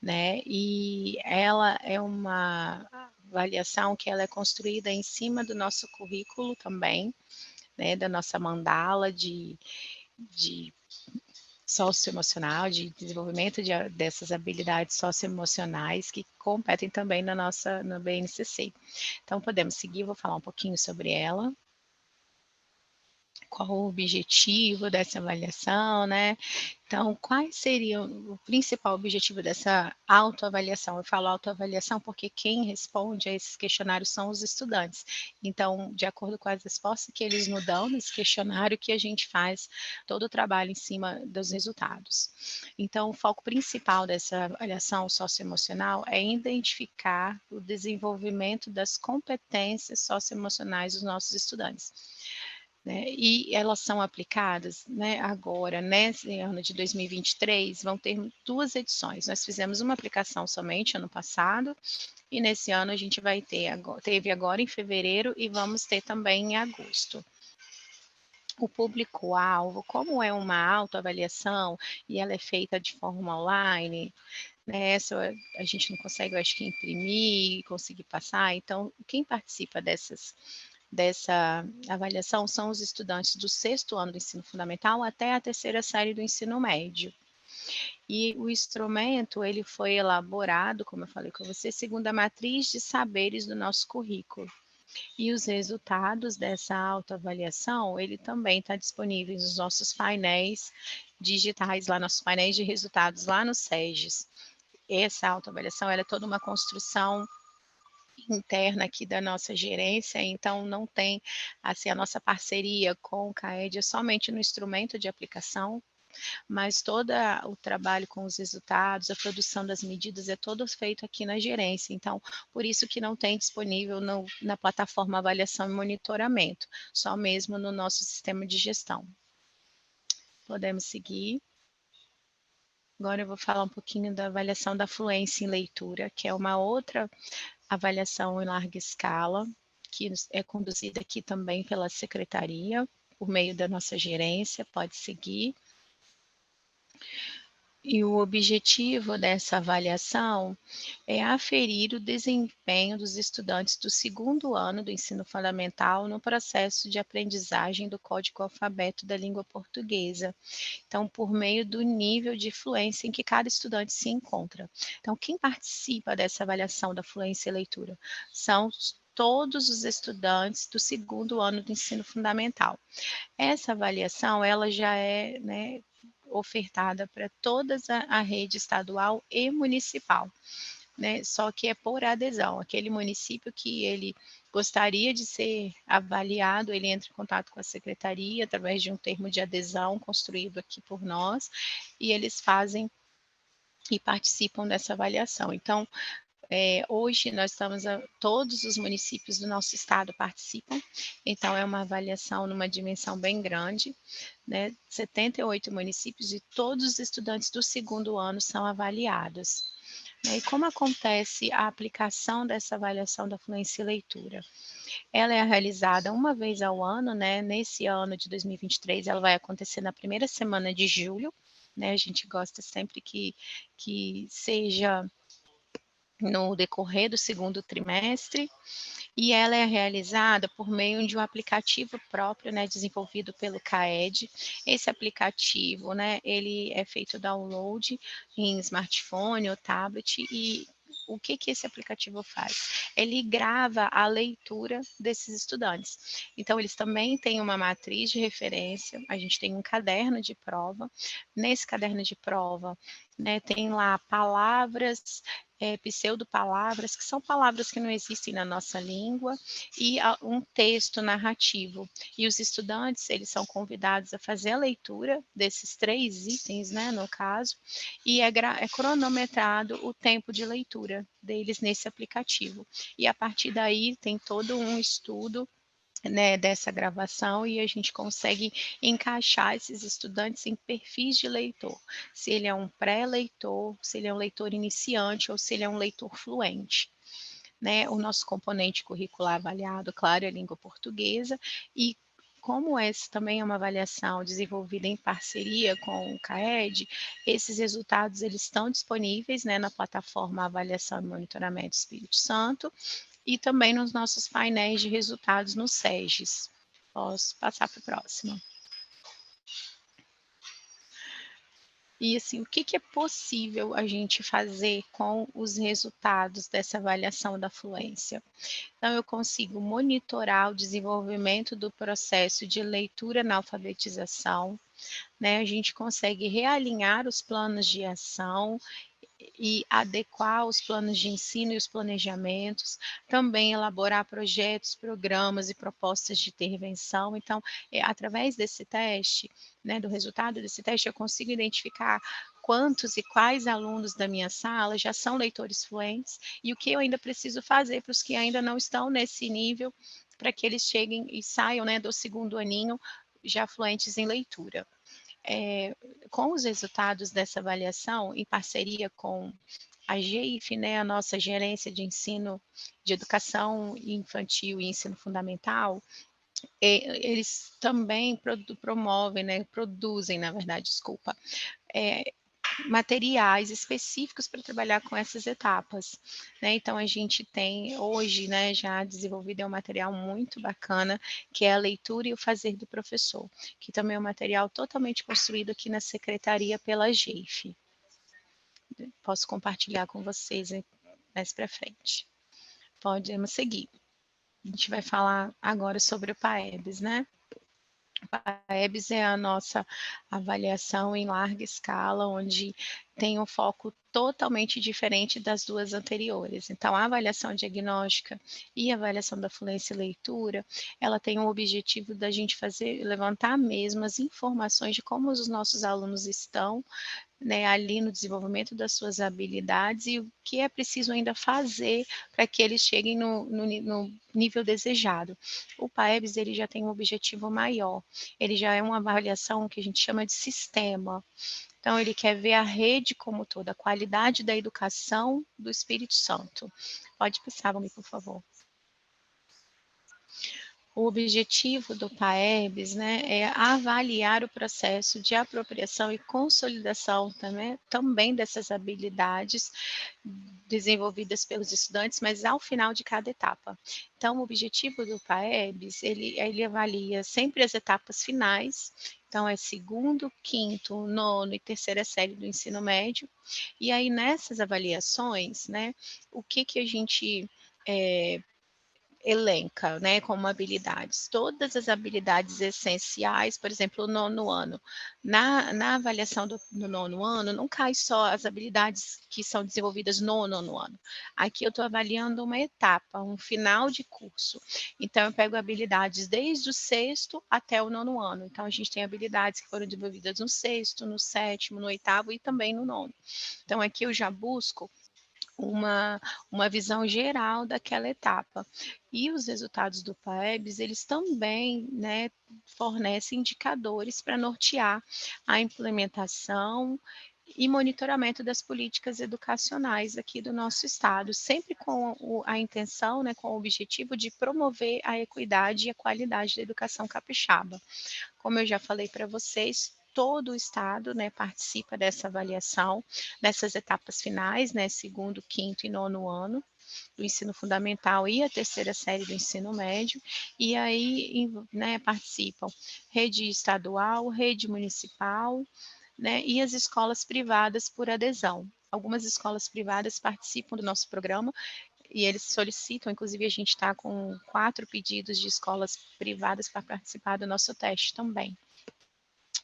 né, e ela é uma avaliação que ela é construída em cima do nosso currículo também, né, da nossa mandala de socioemocional, de desenvolvimento dessas habilidades socioemocionais que competem também no BNCC. Então, podemos seguir, vou falar um pouquinho sobre ela. Qual o objetivo dessa avaliação, né? Então, quais seriam o principal objetivo dessa autoavaliação? Eu falo autoavaliação porque quem responde a esses questionários são os estudantes. Então, de acordo com as respostas que eles nos dão nesse questionário, que a gente faz todo o trabalho em cima dos resultados. Então, o foco principal dessa avaliação socioemocional é identificar o desenvolvimento das competências socioemocionais dos nossos estudantes, né, e elas são aplicadas, né, agora, nesse ano de 2023, vão ter 2 edições. Nós fizemos uma aplicação somente ano passado, e nesse ano a gente vai ter teve agora em fevereiro e vamos ter também em agosto. O público-alvo, como é uma autoavaliação e ela é feita de forma online, né, essa a gente não consegue, eu acho que imprimir, conseguir passar, então quem participa dessa avaliação são os estudantes do 6º ano do ensino fundamental até a 3ª série do ensino médio. E o instrumento, ele foi elaborado, como eu falei com você, segundo a matriz de saberes do nosso currículo. E os resultados dessa autoavaliação, ele também está disponível nos nossos painéis digitais, lá nossos painéis de resultados lá no SEGES. Essa autoavaliação, ela é toda uma construção interna aqui da nossa gerência, então não tem, assim, a nossa parceria com o CAED é somente no instrumento de aplicação, mas todo o trabalho com os resultados, a produção das medidas é todo feito aqui na gerência, então por isso que não tem disponível na plataforma avaliação e monitoramento, só mesmo no nosso sistema de gestão. Podemos seguir. Agora eu vou falar um pouquinho da avaliação da fluência em leitura, que é uma outra avaliação em larga escala, que é conduzida aqui também pela secretaria, por meio da nossa gerência, pode seguir. E o objetivo dessa avaliação é aferir o desempenho dos estudantes do 2º ano do ensino fundamental no processo de aprendizagem do código alfabeto da língua portuguesa. Então, por meio do nível de fluência em que cada estudante se encontra. Então, quem participa dessa avaliação da fluência e leitura são todos os estudantes do 2º ano do ensino fundamental. Essa avaliação, ela já é, né, ofertada para toda a rede estadual e municipal, né, só que é por adesão. Aquele município que ele gostaria de ser avaliado, ele entra em contato com a secretaria através de um termo de adesão construído aqui por nós, e eles fazem e participam dessa avaliação. Então, hoje nós estamos todos os municípios do nosso estado participam, então é uma avaliação numa dimensão bem grande, né, 78 municípios e todos os estudantes do segundo ano são avaliados. E como acontece a aplicação dessa avaliação da fluência em leitura? Ela é realizada uma vez ao ano, né, nesse ano de 2023 ela vai acontecer na primeira semana de julho, né, a gente gosta sempre que seja no decorrer do segundo trimestre, e ela é realizada por meio de um aplicativo próprio, né, desenvolvido pelo CAED. Esse aplicativo, né, ele é feito download em smartphone ou tablet e o que esse aplicativo faz? Ele grava a leitura desses estudantes. Então, eles também têm uma matriz de referência, a gente tem um caderno de prova. Nesse caderno de prova, né, tem lá palavras, pseudo-palavras, que são palavras que não existem na nossa língua, e um texto narrativo. E os estudantes, eles são convidados a fazer a leitura desses 3 itens, né, no caso, e é cronometrado o tempo de leitura deles nesse aplicativo. E a partir daí tem todo um estudo, né, dessa gravação e a gente consegue encaixar esses estudantes em perfis de leitor, se ele é um pré-leitor, se ele é um leitor iniciante ou se ele é um leitor fluente. Né? O nosso componente curricular avaliado, claro, é a língua portuguesa e como essa também é uma avaliação desenvolvida em parceria com o CAED, esses resultados eles estão disponíveis, né, na plataforma Avaliação e Monitoramento Espírito Santo e também nos nossos painéis de resultados no SEGES. Posso passar para o próximo. E assim, o que é possível a gente fazer com os resultados dessa avaliação da fluência? Então, eu consigo monitorar o desenvolvimento do processo de leitura na alfabetização, né? A gente consegue realinhar os planos de ação e adequar os planos de ensino e os planejamentos, também elaborar projetos, programas e propostas de intervenção. Então, através desse teste, né, do resultado desse teste, eu consigo identificar quantos e quais alunos da minha sala já são leitores fluentes e o que eu ainda preciso fazer para os que ainda não estão nesse nível, para que eles cheguem e saiam, né, do segundo aninho já fluentes em leitura. Com os resultados dessa avaliação, em parceria com a GEIF, né, a nossa Gerência de Ensino de Educação Infantil e Ensino Fundamental, eles também promovem, né, produzem, na verdade, desculpa, materiais específicos para trabalhar com essas etapas, né? Então a gente tem hoje, né, já desenvolvido um material muito bacana, que é a leitura e o fazer do professor, que também é um material totalmente construído aqui na secretaria pela GEIF. Posso compartilhar com vocês mais para frente. Podemos seguir. A gente vai falar agora sobre o PAEBS, né? A EBS é a nossa avaliação em larga escala, onde tem um foco totalmente diferente das 2 anteriores. Então, a avaliação diagnóstica e a avaliação da fluência e leitura, ela tem o objetivo da gente levantar mesmo as informações de como os nossos alunos estão, né, ali no desenvolvimento das suas habilidades e o que é preciso ainda fazer para que eles cheguem no nível desejado. O PAEBS, ele já tem um objetivo maior, ele já é uma avaliação que a gente chama de sistema. Então, ele quer ver a rede como toda, a qualidade da educação do Espírito Santo. Pode passar, Vami, por favor. O objetivo do PAEBS, né, é avaliar o processo de apropriação e consolidação também dessas habilidades desenvolvidas pelos estudantes, mas ao final de cada etapa. Então, o objetivo do PAEBS, ele avalia sempre as etapas finais, então é segundo, quinto, nono e terceira série do ensino médio, e aí nessas avaliações, né, o que a gente elenca, né, como habilidades. Todas as habilidades essenciais, por exemplo, o nono ano. Na avaliação do nono ano, não cai só as habilidades que são desenvolvidas no nono ano. Aqui eu estou avaliando uma etapa, um final de curso. Então, eu pego habilidades desde o sexto até o nono ano. Então, a gente tem habilidades que foram desenvolvidas no sexto, no sétimo, no oitavo e também no nono. Então, aqui eu já busco uma visão geral daquela etapa. E os resultados do PAEBS, eles também, né, fornecem indicadores para nortear a implementação e monitoramento das políticas educacionais aqui do nosso estado, sempre com a intenção, né, com o objetivo de promover a equidade e a qualidade da educação capixaba. Como eu já falei para vocês, todo o estado, né, participa dessa avaliação, dessas etapas finais, né, segundo, quinto e nono ano do ensino fundamental e a terceira série do ensino médio, e aí, né, participam rede estadual, rede municipal, né, e as escolas privadas por adesão. Algumas escolas privadas participam do nosso programa e eles solicitam, inclusive a gente está com 4 pedidos de escolas privadas para participar do nosso teste também.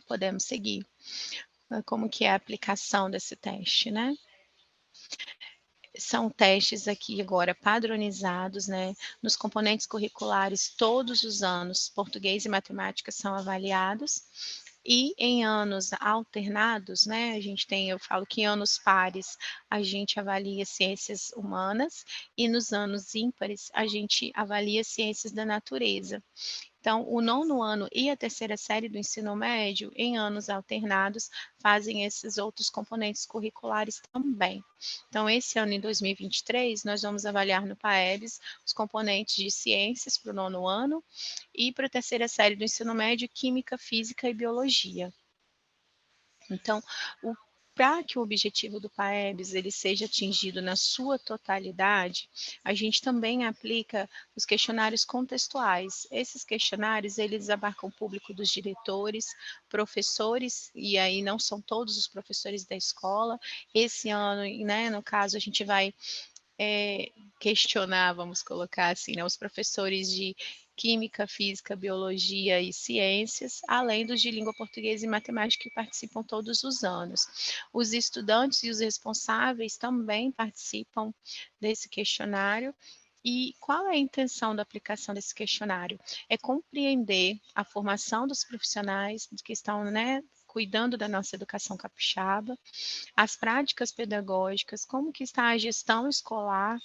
Podemos seguir. Como que é a aplicação desse teste, né? São testes aqui agora padronizados, né? Nos componentes curriculares, todos os anos, português e matemática são avaliados. E em anos alternados, né? A gente tem, eu falo que em anos pares a gente avalia ciências humanas e nos anos ímpares a gente avalia ciências da natureza. Então, o nono ano e a terceira série do ensino médio, em anos alternados, fazem esses outros componentes curriculares também. Então, esse ano, em 2023, nós vamos avaliar no PAEBS os componentes de ciências para o nono ano e para a terceira série do ensino médio, química, física e biologia. Então, para que o objetivo do PAEBS ele seja atingido na sua totalidade, a gente também aplica os questionários contextuais. Esses questionários, eles abarcam o público dos diretores, professores, e aí não são todos os professores da escola. Esse ano, né, no caso, a gente vai questionar, vamos colocar assim, né, os professores de Química, Física, Biologia e Ciências, além dos de Língua Portuguesa e Matemática que participam todos os anos. Os estudantes e os responsáveis também participam desse questionário. E qual é a intenção da aplicação desse questionário? É compreender a formação dos profissionais que estão, né, cuidando da nossa educação capixaba, as práticas pedagógicas, como que está a gestão escolar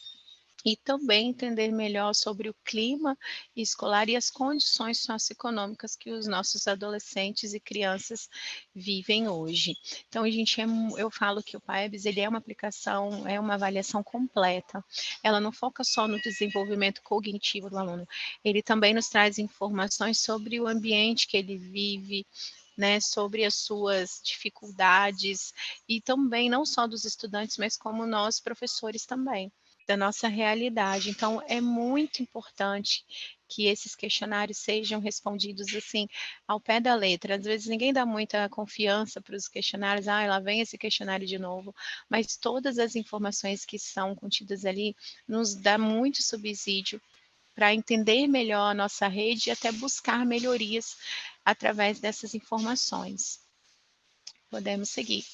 e também entender melhor sobre o clima escolar e as condições socioeconômicas que os nossos adolescentes e crianças vivem hoje. Então, eu falo que o PAEBS ele é uma aplicação, é uma avaliação completa. Ela não foca só no desenvolvimento cognitivo do aluno, ele também nos traz informações sobre o ambiente que ele vive, né, sobre as suas dificuldades e também não só dos estudantes, mas como nós professores também, da nossa realidade. Então, é muito importante que esses questionários sejam respondidos assim, ao pé da letra. Às vezes ninguém dá muita confiança para os questionários, lá vem esse questionário de novo, mas todas as informações que são contidas ali nos dá muito subsídio para entender melhor a nossa rede e até buscar melhorias através dessas informações. Podemos seguir.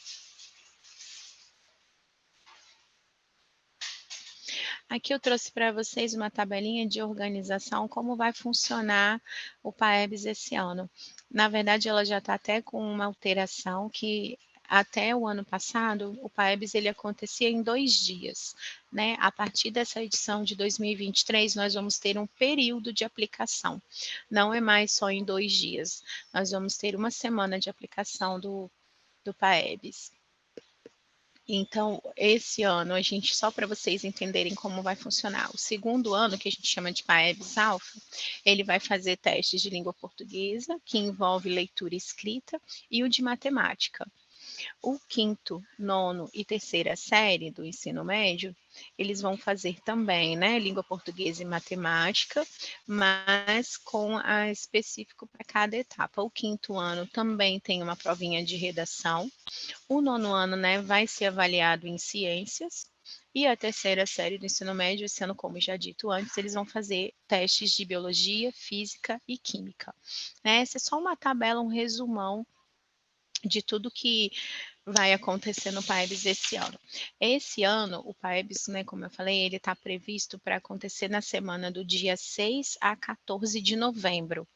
Aqui eu trouxe para vocês uma tabelinha de organização, como vai funcionar o PAEBS esse ano. Na verdade, ela já está até com uma alteração que até o ano passado, o PAEBS ele acontecia em 2 dias, né? A partir dessa edição de 2023, nós vamos ter um período de aplicação. Não é mais só em 2 dias. Nós vamos ter uma semana de aplicação do PAEBS. Então, esse ano, a gente, só para vocês entenderem como vai funcionar, o segundo ano, que a gente chama de PAEBS Alpha, ele vai fazer testes de língua portuguesa, que envolve leitura e escrita, e o de matemática. O quinto, nono e terceira série do ensino médio, eles vão fazer também, né, língua portuguesa e matemática, mas com a específico para cada etapa. O quinto ano também tem uma provinha de redação. O nono ano, né, vai ser avaliado em ciências E a terceira série do ensino médio, esse ano, como já dito antes, eles vão fazer testes de biologia, física e química, né? Essa é só uma tabela, um resumão de tudo que vai acontecer no PAEBS esse ano. Esse ano, o PAEBS, né, como eu falei, ele está previsto para acontecer na semana do dia 6 a 14 de novembro.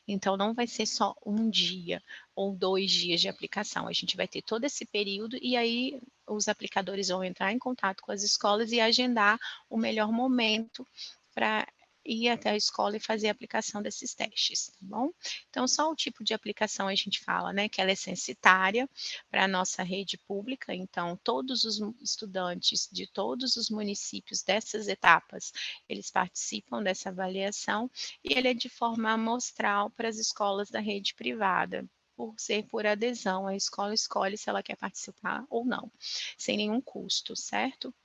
Então, não vai ser só um dia ou 2 dias de aplicação. A gente vai ter todo esse período e aí os aplicadores vão entrar em contato com as escolas e agendar o melhor momento para ir até a escola e fazer a aplicação desses testes, tá bom? Então, só o tipo de aplicação a gente fala, né, que ela é censitária para a nossa rede pública, então todos os estudantes de todos os municípios dessas etapas, eles participam dessa avaliação e ele é de forma amostral para as escolas da rede privada, por ser por adesão, a escola escolhe se ela quer participar ou não, sem nenhum custo, certo?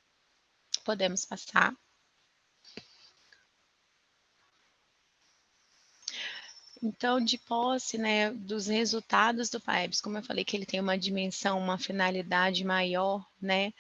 Podemos passar. Então, de posse, né, dos resultados do PAEBS, como eu falei que ele tem uma dimensão, uma finalidade maior, né,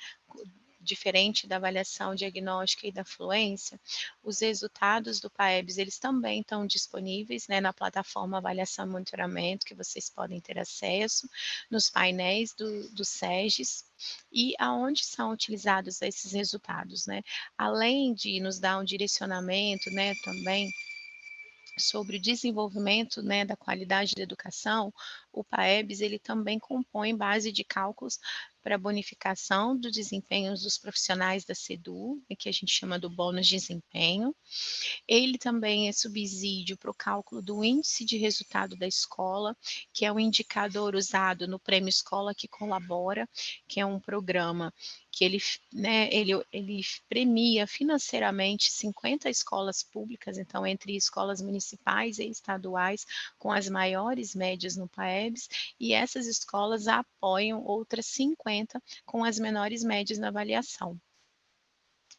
diferente da avaliação diagnóstica e da fluência, os resultados do PAEBS, eles também estão disponíveis, né, na plataforma Avaliação e Monitoramento, que vocês podem ter acesso, nos painéis do SEGES, e aonde são utilizados esses resultados, né? Além de nos dar um direcionamento, né, também sobre o desenvolvimento, né, da qualidade da educação, o PAEBS ele também compõe base de cálculos para bonificação do desempenho dos profissionais da SEDU, que a gente chama do bônus de desempenho. Ele também é subsídio para o cálculo do índice de resultado da escola, que é um indicador usado no Prêmio Escola que Colabora, que é um programa que ele, né, ele premia financeiramente 50 escolas públicas, então entre escolas municipais e estaduais, com as maiores médias no PAEBS, e essas escolas apoiam outras 50 com as menores médias na avaliação.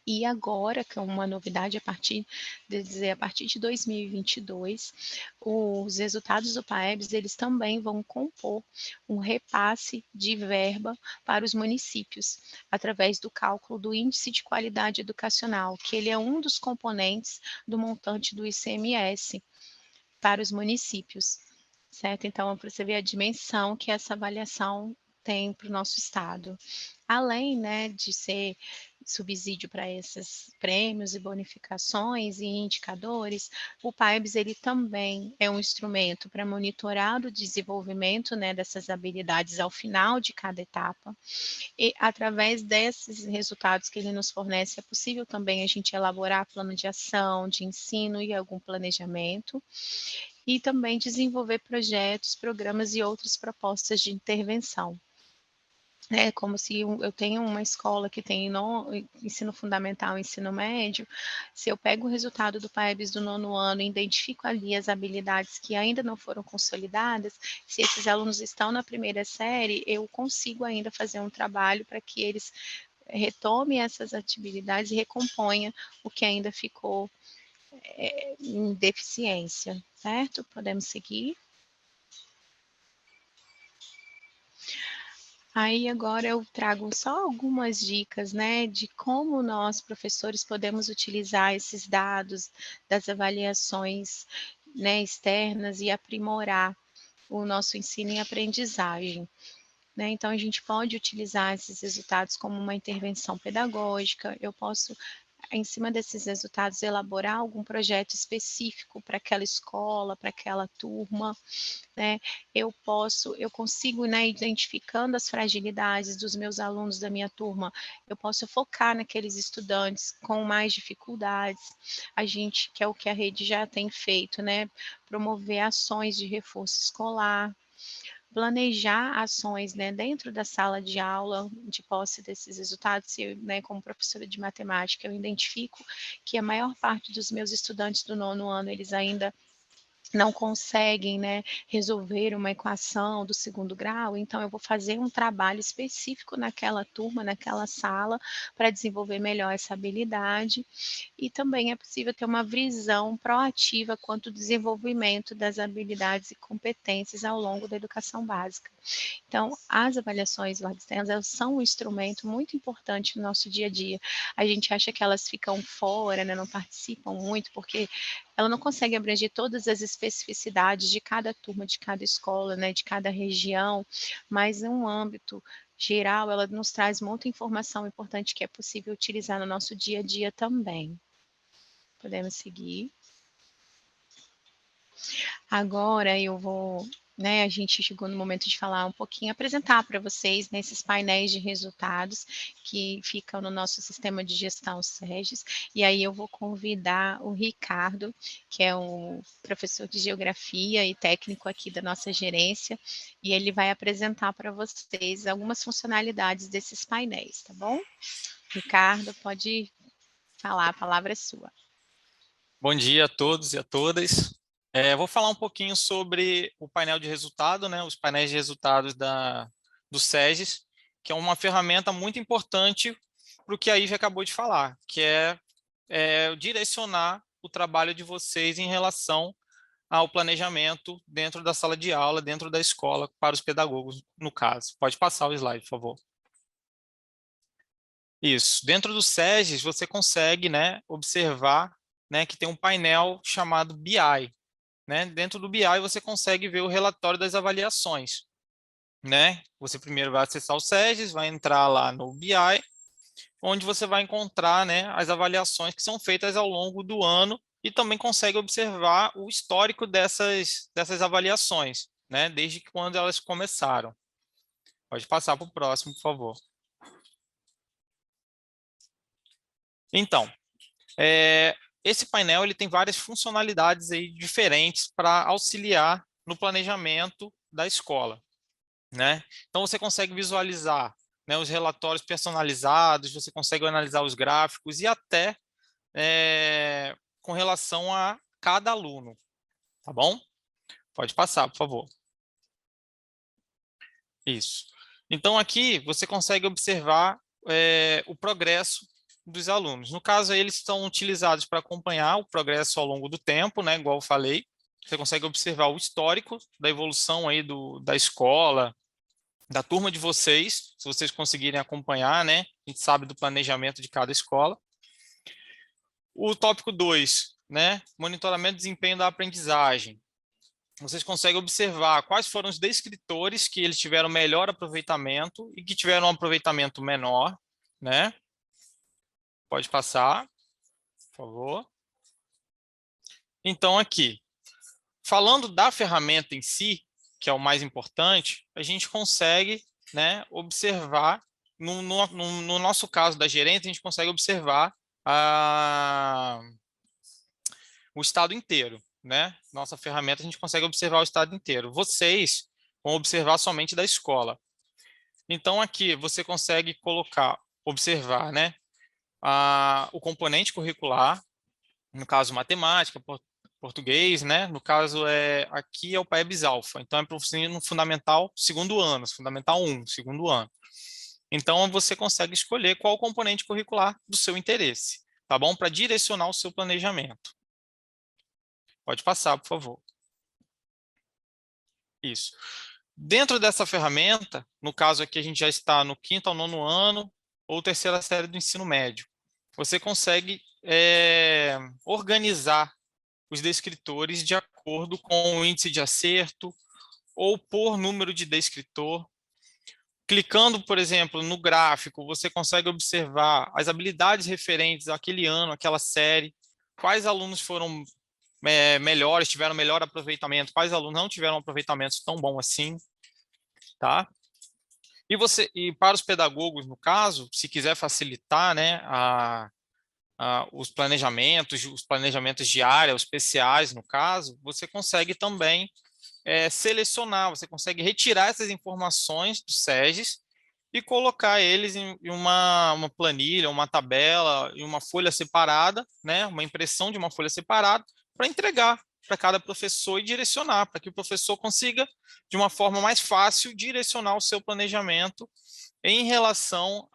E agora, que é uma novidade a partir de 2022, os resultados do PAEBS, eles também vão compor um repasse de verba para os municípios, através do cálculo do Índice de Qualidade Educacional, que ele é um dos componentes do montante do ICMS para os municípios, certo? Então, para você ver a dimensão que essa avaliação tem para o nosso estado. Além, né, de ser subsídio para esses prêmios e bonificações e indicadores, o PAEBS ele também é um instrumento para monitorar o desenvolvimento, né, dessas habilidades ao final de cada etapa, e através desses resultados que ele nos fornece, é possível também a gente elaborar plano de ação, de ensino e algum planejamento, e também desenvolver projetos, programas e outras propostas de intervenção. É como se eu tenho uma escola que tem ensino fundamental e ensino médio, se eu pego o resultado do PAEBS do 9º ano e identifico ali as habilidades que ainda não foram consolidadas, se esses alunos estão na primeira série, eu consigo ainda fazer um trabalho para que eles retomem essas atividades e recomponham o que ainda ficou em deficiência, certo? Podemos seguir. Aí agora eu trago só algumas dicas, né, de como nós, professores, podemos utilizar esses dados das avaliações, né, externas e aprimorar o nosso ensino e aprendizagem. Né? Então, a gente pode utilizar esses resultados como uma intervenção pedagógica, eu posso, em cima desses resultados, elaborar algum projeto específico para aquela escola, para aquela turma, né? Eu consigo, né, identificando as fragilidades dos meus alunos da minha turma, eu posso focar naqueles estudantes com mais dificuldades, a gente, que é o que a rede já tem feito, né, promover ações de reforço escolar, planejar ações, né, dentro da sala de aula, de posse desses resultados. Se eu, né, como professora de matemática, eu identifico que a maior parte dos meus estudantes do 9º ano, eles ainda não conseguem, né, resolver uma equação do segundo grau, então eu vou fazer um trabalho específico naquela turma, naquela sala, para desenvolver melhor essa habilidade. E também é possível ter uma visão proativa quanto ao desenvolvimento das habilidades e competências ao longo da educação básica. Então, as avaliações externas, elas são um instrumento muito importante no nosso dia a dia. A gente acha que elas ficam fora, né, não participam muito, porque ela não consegue abranger todas as especificidades de cada turma, de cada escola, né, de cada região, mas em um âmbito geral, ela nos traz muita informação importante que é possível utilizar no nosso dia a dia também. Podemos seguir. Agora eu vou, né, a gente chegou no momento de falar um pouquinho, apresentar para vocês, né, esses painéis de resultados que ficam no nosso sistema de gestão SEGES, e aí eu vou convidar o Ricardo, que é um professor de geografia e técnico aqui da nossa gerência, e ele vai apresentar para vocês algumas funcionalidades desses painéis, tá bom? Ricardo, pode falar, a palavra é sua. Bom dia a todos e a todas. Vou falar um pouquinho sobre o painel de resultado, né, os painéis de resultados do SEGES, que é uma ferramenta muito importante para o que a Ivy acabou de falar, que é direcionar o trabalho de vocês em relação ao planejamento dentro da sala de aula, dentro da escola, para os pedagogos, no caso. Pode passar o slide, por favor. Isso. Dentro do SEGES, você consegue, né, observar, né, que tem um painel chamado BI. Né? Dentro do BI, você consegue ver o relatório das avaliações. Né? Você primeiro vai acessar o SEGES, vai entrar lá no BI, onde você vai encontrar, né, as avaliações que são feitas ao longo do ano e também consegue observar o histórico dessas avaliações, né, desde quando elas começaram. Pode passar para o próximo, por favor. Então, esse painel ele tem várias funcionalidades aí diferentes para auxiliar no planejamento da escola. Né? Então, você consegue visualizar, né, os relatórios personalizados, você consegue analisar os gráficos e até com relação a cada aluno. Tá bom? Pode passar, por favor. Isso. Então, aqui você consegue observar o progresso dos alunos. No caso, eles estão utilizados para acompanhar o progresso ao longo do tempo, né, igual eu falei. Você consegue observar o histórico da evolução aí da escola, da turma de vocês, se vocês conseguirem acompanhar, né? A gente sabe do planejamento de cada escola. O tópico 2, né? Monitoramento do desempenho da aprendizagem. Vocês conseguem observar quais foram os descritores que eles tiveram melhor aproveitamento e que tiveram um aproveitamento menor, né? Pode passar, por favor. Então, aqui, falando da ferramenta em si, que é o mais importante, a gente consegue, né, observar, no nosso caso da gerência, a gente consegue observar o estado inteiro. Né? Nossa ferramenta, a gente consegue observar o estado inteiro. Vocês vão observar somente da escola. Então, aqui, você consegue observar, né, o componente curricular, no caso, matemática, português, né? No caso, aqui é o PAEBS Alpha, então é para o ensino fundamental segundo ano, fundamental 1, segundo ano. Então, você consegue escolher qual o componente curricular do seu interesse, tá bom? Para direcionar o seu planejamento. Pode passar, por favor. Isso. Dentro dessa ferramenta, no caso aqui a gente já está no 5º ao 9º ano, ou terceira série do ensino médio, você consegue organizar os descritores de acordo com o índice de acerto ou por número de descritor. Clicando, por exemplo, no gráfico, você consegue observar as habilidades referentes àquele ano, àquela série, quais alunos foram melhores, tiveram melhor aproveitamento, quais alunos não tiveram um aproveitamento tão bom assim, tá? E para os pedagogos, no caso, se quiser facilitar, né, os planejamentos de área, os PCAs, no caso, você consegue também selecionar, você consegue retirar essas informações do SEGES e colocar eles em uma planilha, uma tabela, em uma folha separada, né, uma impressão de uma folha separada, para entregar para cada professor e direcionar, para que o professor consiga, de uma forma mais fácil, direcionar o seu planejamento em relação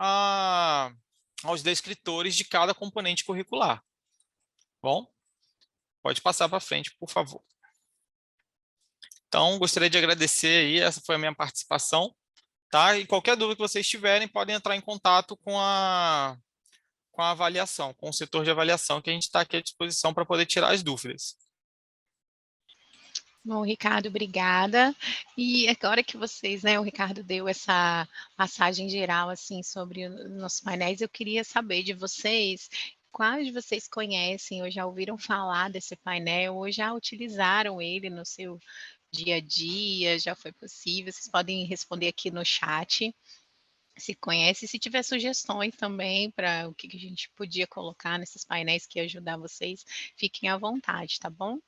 aos descritores de cada componente curricular. Bom, pode passar para frente, por favor. Então, gostaria de agradecer aí, essa foi a minha participação, tá? E qualquer dúvida que vocês tiverem, podem entrar em contato com a avaliação, com o setor de avaliação, que a gente está aqui à disposição para poder tirar as dúvidas. Bom, Ricardo, obrigada. E agora que vocês, né, o Ricardo deu essa passagem geral, assim, sobre os nossos painéis, eu queria saber de vocês, quais de vocês conhecem ou já ouviram falar desse painel, ou já utilizaram ele no seu dia a dia, já foi possível? Vocês podem responder aqui no chat, se conhece, se tiver sugestões também para o que a gente podia colocar nesses painéis que ia ajudar vocês, fiquem à vontade, tá bom?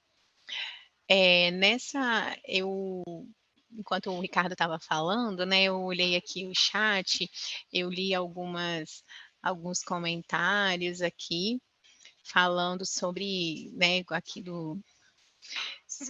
Enquanto o Ricardo estava falando, né, eu olhei aqui o chat, eu li alguns comentários aqui, falando sobre, né, aquilo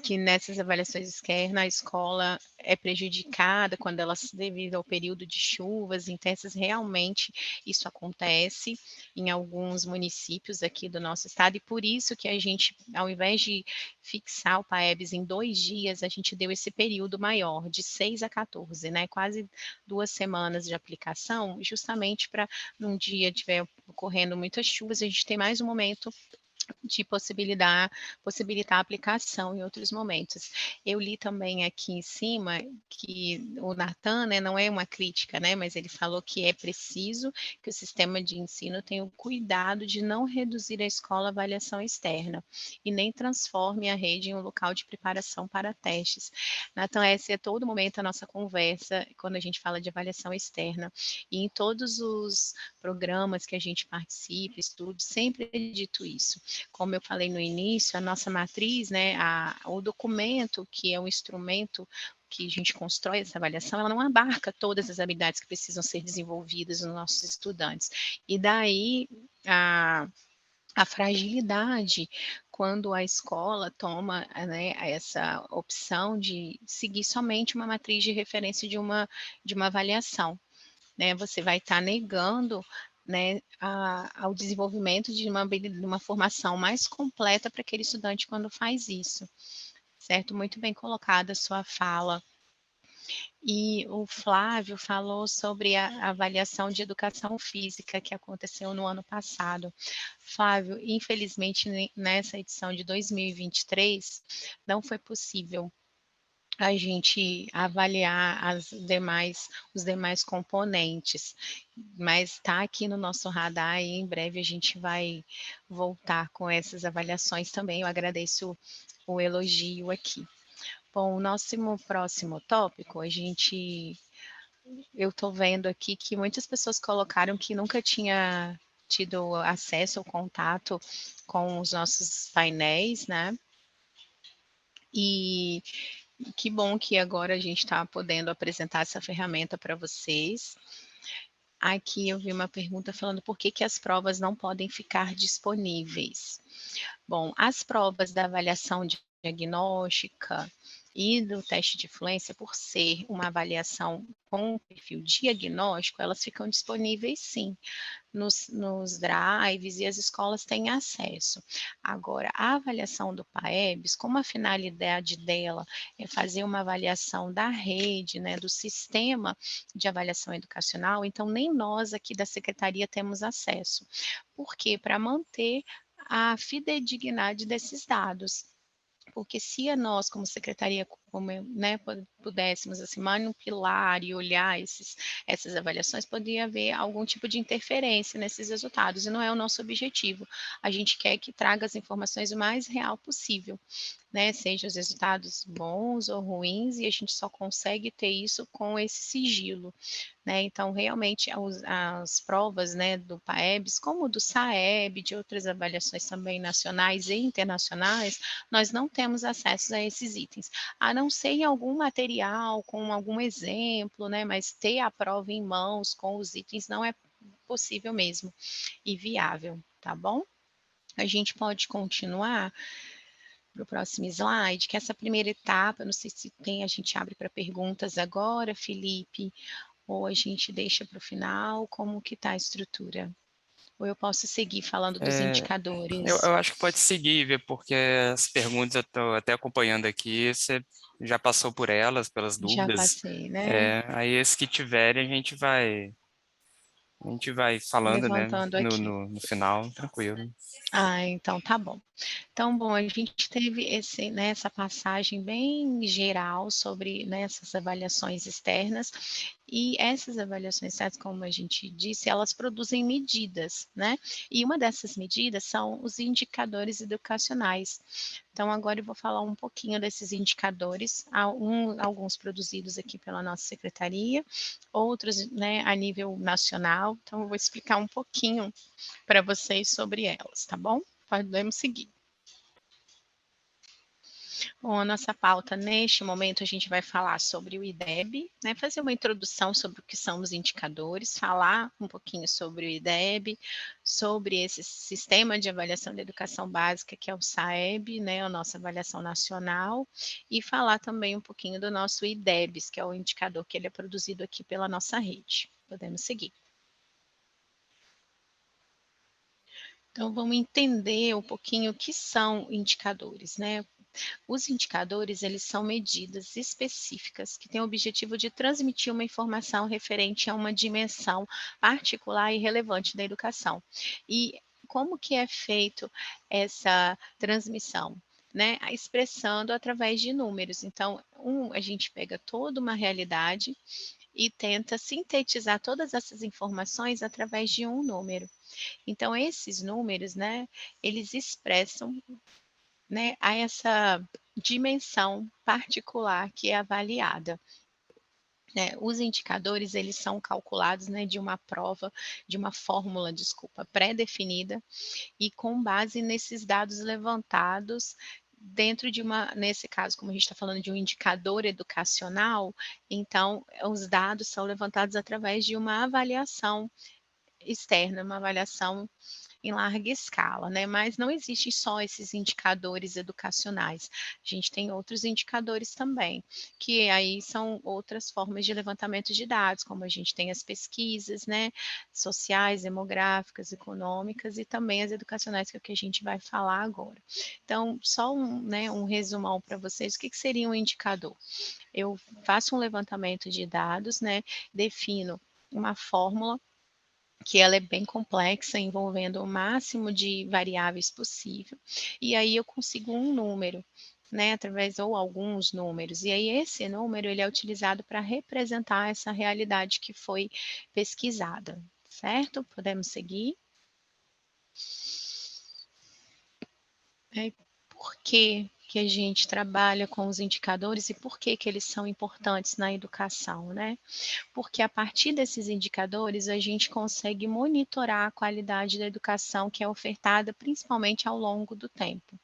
que nessas avaliações externas a escola é prejudicada quando elas, devido ao período de chuvas intensas, realmente isso acontece em alguns municípios aqui do nosso estado, e por isso que a gente, ao invés de fixar o PAEBS em 2 dias, a gente deu esse período maior, de 6 a 14, né, quase 2 semanas de aplicação, justamente para, num dia tiver ocorrendo muitas chuvas, a gente tem mais um momento de possibilitar a aplicação em outros momentos. Eu li também aqui em cima que o Natan, né, não é uma crítica, né, mas ele falou que é preciso que o sistema de ensino tenha o cuidado de não reduzir a escola à avaliação externa e nem transforme a rede em um local de preparação para testes. Natan, essa é todo momento a nossa conversa quando a gente fala de avaliação externa, e em todos os programas que a gente participa, estudo, sempre é dito isso. Como eu falei no início, a nossa matriz, né, o documento, que é um instrumento que a gente constrói essa avaliação, ela não abarca todas as habilidades que precisam ser desenvolvidas nos nossos estudantes. E daí a fragilidade quando a escola toma, né, essa opção de seguir somente uma matriz de referência de uma avaliação, né? Você vai estar negando, né, ao desenvolvimento de uma formação mais completa para aquele estudante quando faz isso, certo? Muito bem colocada a sua fala. E o Flávio falou sobre a avaliação de educação física que aconteceu no ano passado. Flávio, infelizmente, nessa edição de 2023, não foi possível a gente avaliar os demais componentes, mas está aqui no nosso radar e em breve a gente vai voltar com essas avaliações também. Eu agradeço o elogio aqui. Bom, o nosso próximo tópico, eu estou vendo aqui que muitas pessoas colocaram que nunca tinha tido acesso ou contato com os nossos painéis, né? E que bom que agora a gente está podendo apresentar essa ferramenta para vocês. Aqui eu vi uma pergunta falando por que as provas não podem ficar disponíveis. Bom, as provas da avaliação diagnóstica e do teste de fluência, por ser uma avaliação com perfil diagnóstico, elas ficam disponíveis sim, nos drives, e as escolas têm acesso. Agora, a avaliação do PAEBS, como a finalidade dela é fazer uma avaliação da rede, né, do sistema de avaliação educacional, então nem nós aqui da secretaria temos acesso. Por quê? Para manter a fidedignidade desses dados. Porque se nós, como secretaria, né, pudéssemos assim, manipular e olhar essas avaliações, poderia haver algum tipo de interferência nesses resultados, e não é o nosso objetivo. A gente quer que traga as informações o mais real possível, né, seja os resultados bons ou ruins, e a gente só consegue ter isso com esse sigilo, né? Então, realmente, as provas, né, do PAEBS, como do SAEB, de outras avaliações também nacionais e internacionais, nós não temos acesso a esses itens, a não ser em algum material, com algum exemplo, né, mas ter a prova em mãos com os itens não é possível mesmo e viável, tá bom? A gente pode continuar. para o próximo slide, que essa primeira etapa, não sei se tem, a gente abre para perguntas agora, Felipe, ou a gente deixa para o final, como que está a estrutura? Ou eu posso seguir falando dos indicadores? Eu acho que pode seguir, ver, porque as perguntas eu estou até acompanhando aqui, você já passou por elas, pelas Já dúvidas. passei, né? Aí esses que tiverem, a gente vai falando, né, Levantando aqui. no final, tranquilo. Ah, então tá bom. Então, bom, a gente teve essa passagem bem geral sobre, né, essas avaliações externas, e essas avaliações externas, como a gente disse, elas produzem medidas, né? E uma dessas medidas são os indicadores educacionais. Então, agora eu vou falar um pouquinho desses indicadores, alguns produzidos aqui pela nossa secretaria, outros, né, a nível nacional. Então, eu vou explicar um pouquinho para vocês sobre elas, tá bom? Podemos seguir. Bom, a nossa pauta, neste momento, a gente vai falar sobre o IDEB, né, fazer uma introdução sobre o que são os indicadores, falar um pouquinho sobre o IDEB, sobre esse sistema de avaliação da educação básica, que é o SAEB, né, a nossa avaliação nacional, e falar também um pouquinho do nosso IDEBS, que é o indicador que ele é produzido aqui pela nossa rede. Podemos seguir. Então, vamos entender um pouquinho o que são indicadores, né? Os indicadores, eles são medidas específicas que têm o objetivo de transmitir uma informação referente a uma dimensão particular e relevante da educação. E como que é feito essa transmissão? Né, expressando através de números. Então, a gente pega toda uma realidade e tenta sintetizar todas essas informações através de um número. Então, esses números, né, eles expressam, né, a essa dimensão particular que é avaliada. Né, os indicadores, eles são calculados, né, de uma prova, de uma fórmula, desculpa, pré-definida, e com base nesses dados levantados dentro de nesse caso, como a gente está falando de um indicador educacional, então, os dados são levantados através de uma avaliação externa, uma avaliação em larga escala, né? Mas não existem só esses indicadores educacionais. A gente tem outros indicadores também, que aí são outras formas de levantamento de dados, como a gente tem as pesquisas, né? Sociais, demográficas, econômicas e também as educacionais, que é o que a gente vai falar agora. Então, só um resumão para vocês, o que seria um indicador? Eu faço um levantamento de dados, né? Defino uma fórmula que ela é bem complexa, envolvendo o máximo de variáveis possível, e aí eu consigo um número, né, através ou alguns números, e aí esse número ele é utilizado para representar essa realidade que foi pesquisada, certo? Podemos seguir? Por que a gente trabalha com os indicadores e por que eles são importantes na educação, né? Porque a partir desses indicadores a gente consegue monitorar a qualidade da educação que é ofertada principalmente ao longo do tempo.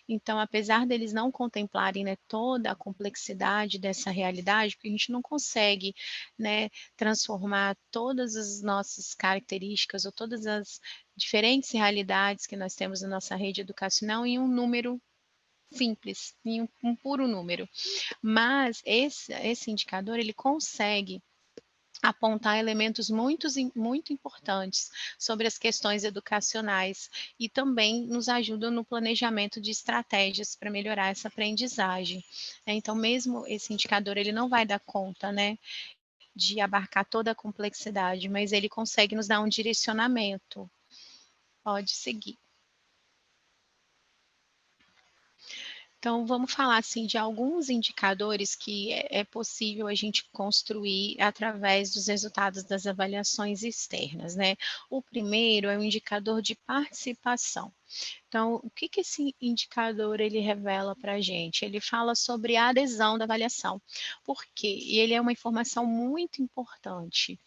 Então, apesar deles não contemplarem, né, toda a complexidade dessa realidade, porque a gente não consegue, né, transformar todas as nossas características ou todas as diferentes realidades que nós temos na nossa rede educacional em um número simples, em um puro número. Mas esse indicador, ele consegue apontar elementos muito importantes sobre as questões educacionais e também nos ajudam no planejamento de estratégias para melhorar essa aprendizagem. Então, mesmo esse indicador, ele não vai dar conta, né, de abarcar toda a complexidade, mas ele consegue nos dar um direcionamento. Pode seguir. Então, vamos falar assim de alguns indicadores que é possível a gente construir através dos resultados das avaliações externas, né? O primeiro é o indicador de participação. Então, o que esse indicador ele revela para a gente? Ele fala sobre a adesão da avaliação. Por quê? E ele é uma informação muito importante,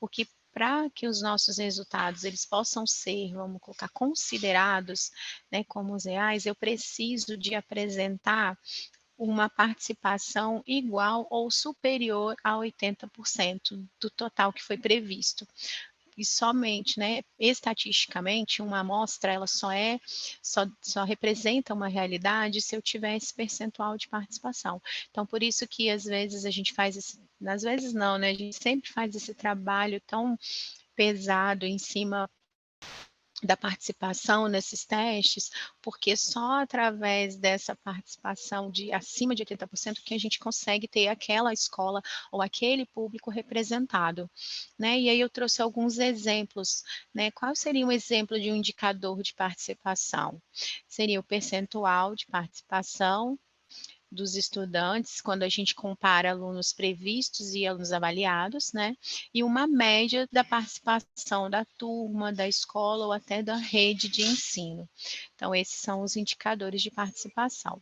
porque para que os nossos resultados eles possam ser, vamos colocar, considerados, né, como os reais, eu preciso de apresentar uma participação igual ou superior a 80% do total que foi previsto. e somente, né, estatisticamente, uma amostra, ela só representa uma realidade se eu tiver esse percentual de participação. Então, por isso que às vezes a gente faz às vezes não, né, a gente sempre faz esse trabalho tão pesado em cima da participação nesses testes, porque só através dessa participação de acima de 80% que a gente consegue ter aquela escola ou aquele público representado, né? E aí eu trouxe alguns exemplos, né? Qual seria um exemplo de um indicador de participação? Seria o percentual de participação dos estudantes, quando a gente compara alunos previstos e alunos avaliados, né? E uma média da participação da turma, da escola ou até da rede de ensino. Então, esses são os indicadores de participação.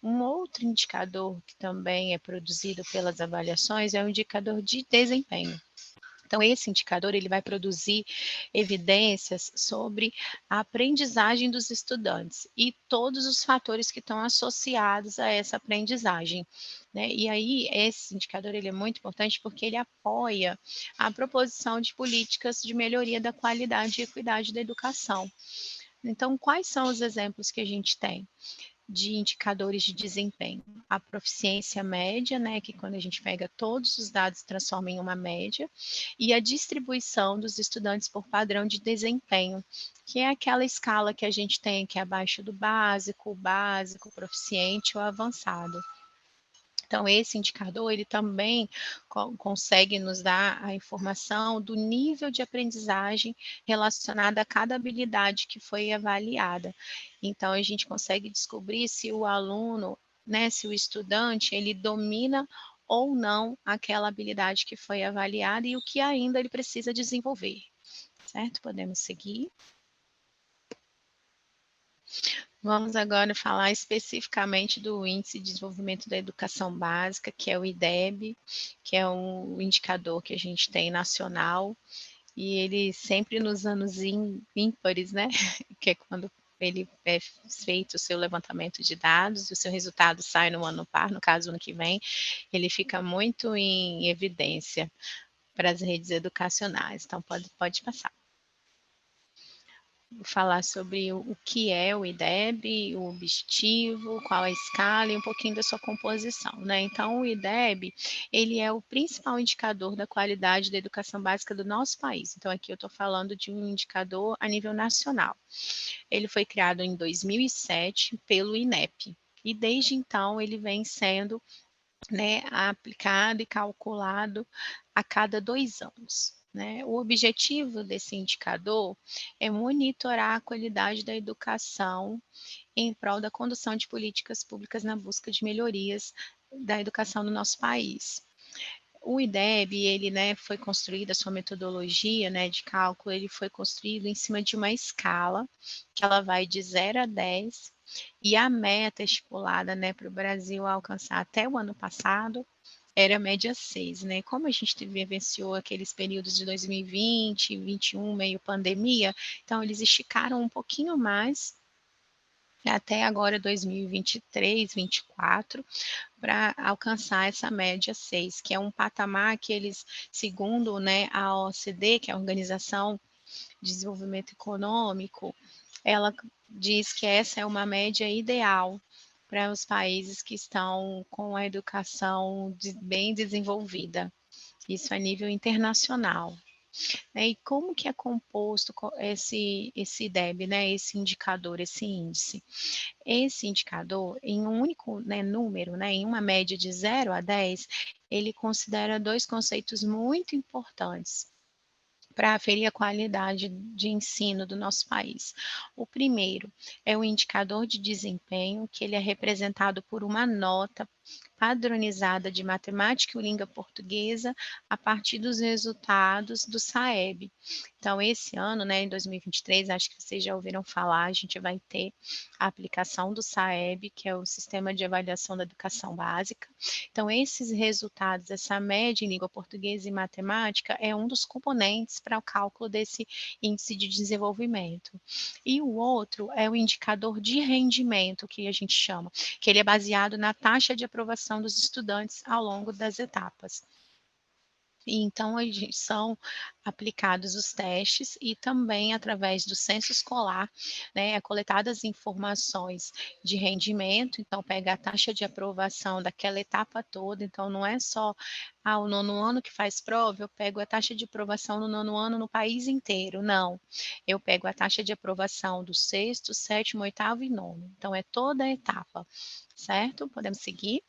Um outro indicador que também é produzido pelas avaliações é o indicador de desempenho. Então, esse indicador ele vai produzir evidências sobre a aprendizagem dos estudantes e todos os fatores que estão associados a essa aprendizagem, né? E aí, esse indicador ele é muito importante porque ele apoia a proposição de políticas de melhoria da qualidade e equidade da educação. Então, quais são os exemplos que a gente tem de indicadores de desempenho? A proficiência média, né, que quando a gente pega todos os dados e transforma em uma média, e a distribuição dos estudantes por padrão de desempenho, que é aquela escala que a gente tem, que é abaixo do básico, proficiente ou avançado. Então, esse indicador, ele também consegue nos dar a informação do nível de aprendizagem relacionada a cada habilidade que foi avaliada. Então, a gente consegue descobrir se o aluno, né, se o estudante, ele domina ou não aquela habilidade que foi avaliada e o que ainda ele precisa desenvolver, certo? Podemos seguir. Vamos agora falar especificamente do Índice de Desenvolvimento da Educação Básica, que é o IDEB, que é um indicador que a gente tem nacional, e ele sempre nos anos ímpares, né, que é quando ele é feito o seu levantamento de dados e o seu resultado sai no ano par, no caso, ano que vem, ele fica muito em evidência para as redes educacionais. Então, pode passar. Falar sobre o que é o IDEB, o objetivo, qual a escala e um pouquinho da sua composição, né? Então, o IDEB, ele é o principal indicador da qualidade da educação básica do nosso país. Então, aqui eu estou falando de um indicador a nível nacional. Ele foi criado em 2007 pelo INEP, e desde então ele vem sendo, né, aplicado e calculado a cada 2 anos. Né? O objetivo desse indicador é monitorar a qualidade da educação em prol da condução de políticas públicas na busca de melhorias da educação no nosso país. O IDEB, ele, né, foi construído, a sua metodologia, né, de cálculo, ele foi construído em cima de uma escala, que ela vai de 0 a 10, e a meta estipulada, né, para o Brasil alcançar até o ano passado era a média 6, né? Como a gente vivenciou aqueles períodos de 2020, 2021, meio pandemia, então eles esticaram um pouquinho mais, até agora 2023, 2024, para alcançar essa média 6, que é um patamar que eles, segundo, né, a OCDE, que é a Organização de Desenvolvimento Econômico, ela diz que essa é uma média ideal para os países que estão com a educação bem desenvolvida, isso a nível internacional. E como que é composto esse IDEB, né, esse indicador, esse índice? Esse indicador, em um único, né, número, né, em uma média de 0 a 10, ele considera 2 conceitos muito importantes para aferir a qualidade de ensino do nosso país. O primeiro é o indicador de desempenho, que ele é representado por uma nota padronizada de matemática e língua portuguesa a partir dos resultados do SAEB. Então, esse ano, né, em 2023, acho que vocês já ouviram falar, a gente vai ter a aplicação do SAEB, que é o Sistema de Avaliação da Educação Básica. Então, esses resultados, essa média em língua portuguesa e matemática, é um dos componentes para o cálculo desse índice de desenvolvimento. E o outro é o indicador de rendimento, que a gente chama, que ele é baseado na taxa de aprovação dos estudantes ao longo das etapas. E então são aplicados os testes e também através do censo escolar, né, é coletadas informações de rendimento, então pega a taxa de aprovação daquela etapa toda, então não é só, o nono ano que faz prova, eu pego a taxa de aprovação no nono ano no país inteiro, não, eu pego a taxa de aprovação do sexto, sétimo, oitavo e nono, então é toda a etapa, certo? Podemos seguir?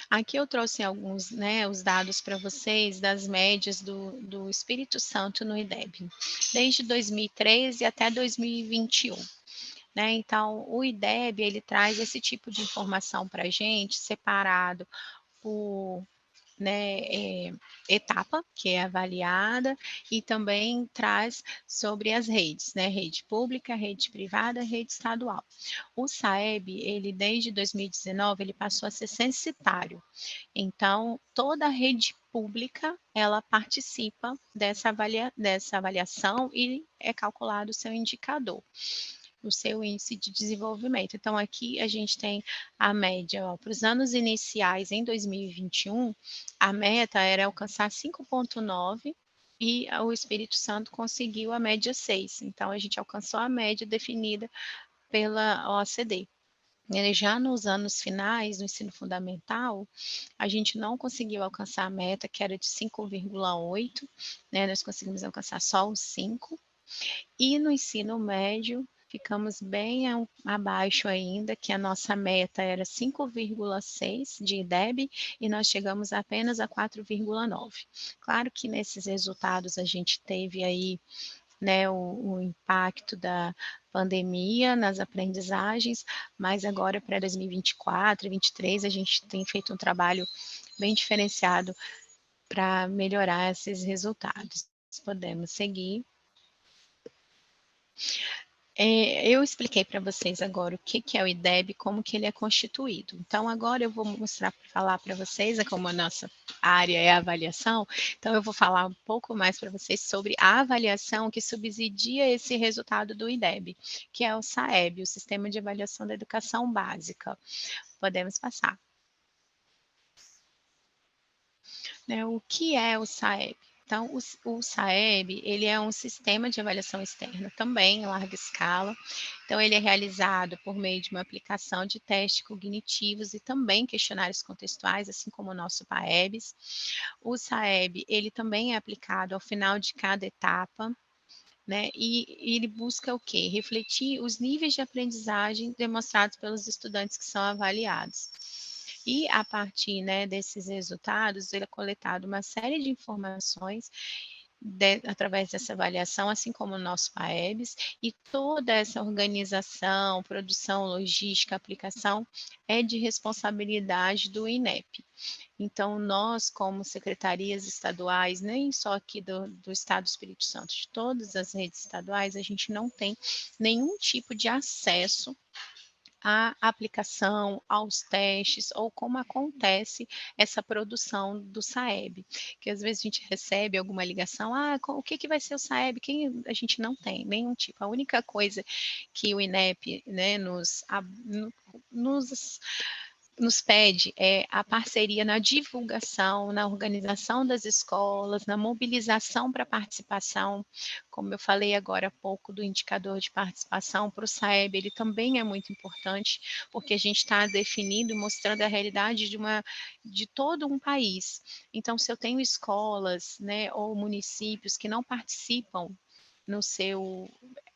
Aqui eu trouxe alguns, né, os dados para vocês das médias do Espírito Santo no IDEB, desde 2013 até 2021. Né? Então, o IDEB, ele traz esse tipo de informação para a gente, separado por, né, etapa, que é avaliada, e também traz sobre as redes, né, rede pública, rede privada, rede estadual. O SAEB, ele desde 2019, ele passou a ser censitário, então toda a rede pública, ela participa dessa avaliação e é calculado o seu indicador, o seu índice de desenvolvimento. Então, aqui a gente tem a média, para os anos iniciais, em 2021, a meta era alcançar 5,9 e o Espírito Santo conseguiu a média 6. Então, a gente alcançou a média definida pela OCDE. Já nos anos finais, no ensino fundamental, a gente não conseguiu alcançar a meta, que era de 5,8, né? Nós conseguimos alcançar só os 5. E no ensino médio, ficamos bem abaixo ainda, que a nossa meta era 5,6 de IDEB e nós chegamos apenas a 4,9. Claro que nesses resultados a gente teve aí, né, o impacto da pandemia nas aprendizagens, mas agora para 2024 e 2023 a gente tem feito um trabalho bem diferenciado para melhorar esses resultados. Podemos seguir. Eu expliquei para vocês agora o que é o IDEB, como que ele é constituído. Então, agora eu vou falar para vocês, como a nossa área é a avaliação, então eu vou falar um pouco mais para vocês sobre a avaliação que subsidia esse resultado do IDEB, que é o SAEB, o Sistema de Avaliação da Educação Básica. Podemos passar. O que é o SAEB? Então, o SAEB, ele é um sistema de avaliação externa também, em larga escala. Então, ele é realizado por meio de uma aplicação de testes cognitivos e também questionários contextuais, assim como o nosso PAEBS. O SAEB, ele também é aplicado ao final de cada etapa, né? E ele busca o quê? Refletir os níveis de aprendizagem demonstrados pelos estudantes que são avaliados. E a partir, né, desses resultados, ele é coletado uma série de informações através dessa avaliação, assim como o nosso PAEBS, e toda essa organização, produção, logística, aplicação, é de responsabilidade do INEP. Então, nós, como secretarias estaduais, nem só aqui do Estado do Espírito Santo, de todas as redes estaduais, a gente não tem nenhum tipo de acesso à aplicação, aos testes, ou como acontece essa produção do SAEB, que às vezes a gente recebe alguma ligação, o que vai ser o SAEB? A gente não tem nenhum tipo, a única coisa que o INEP, né, nos pede a parceria na divulgação, na organização das escolas, na mobilização para participação, como eu falei agora há pouco do indicador de participação para o SAEB, ele também é muito importante, porque a gente está definindo, mostrando a realidade de todo um país. Então, se eu tenho escolas, né, ou municípios que não participam no seu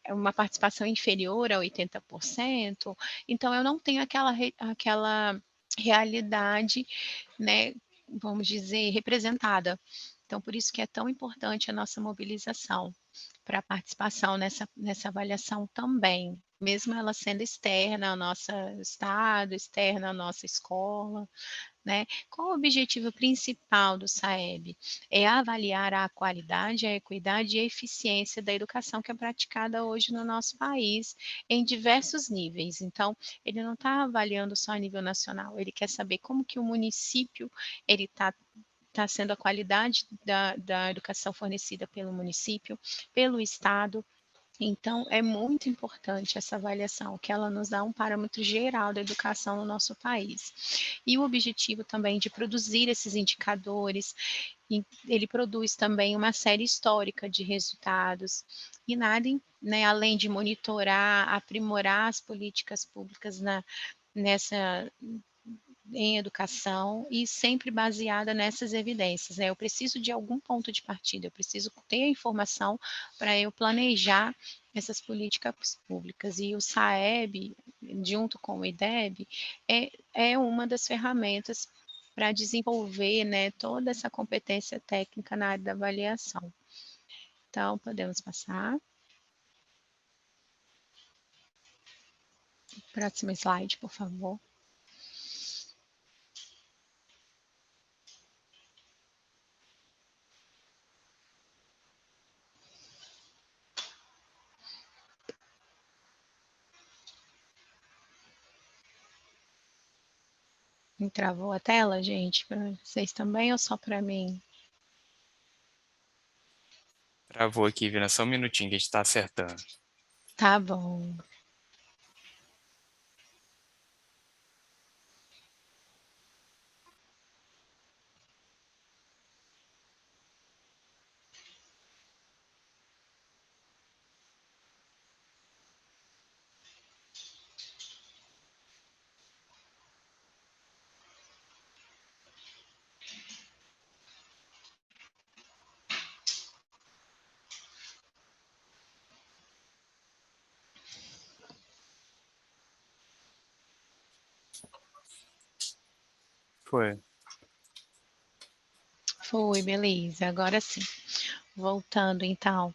uma participação inferior a 80%, então eu não tenho aquela realidade, né, vamos dizer, representada. Então, por isso que é tão importante a nossa mobilização para a participação nessa avaliação também, mesmo ela sendo externa ao nosso estado, externa à nossa escola, né? Qual o objetivo principal do SAEB? É avaliar a qualidade, a equidade e a eficiência da educação que é praticada hoje no nosso país, em diversos níveis. Então, ele não está avaliando só a nível nacional, ele quer saber como que o município ele está sendo a qualidade da educação fornecida pelo município, pelo estado, Então, é muito importante essa avaliação, que ela nos dá um parâmetro geral da educação no nosso país. E o objetivo também de produzir esses indicadores, ele produz também uma série histórica de resultados, e nada, né, além de monitorar, aprimorar as políticas públicas em educação e sempre baseada nessas evidências, né? Eu preciso de algum ponto de partida, eu preciso ter a informação para eu planejar essas políticas públicas. E o SAEB, junto com o IDEB, é uma das ferramentas para desenvolver, né, toda essa competência técnica na área da avaliação. Então, podemos passar. Próximo slide, por favor. Travou a tela, gente? Para vocês também ou só para mim? Travou aqui, Vina, só um minutinho que a gente está acertando. Tá bom. Foi. Foi, beleza. Agora sim. Voltando, então.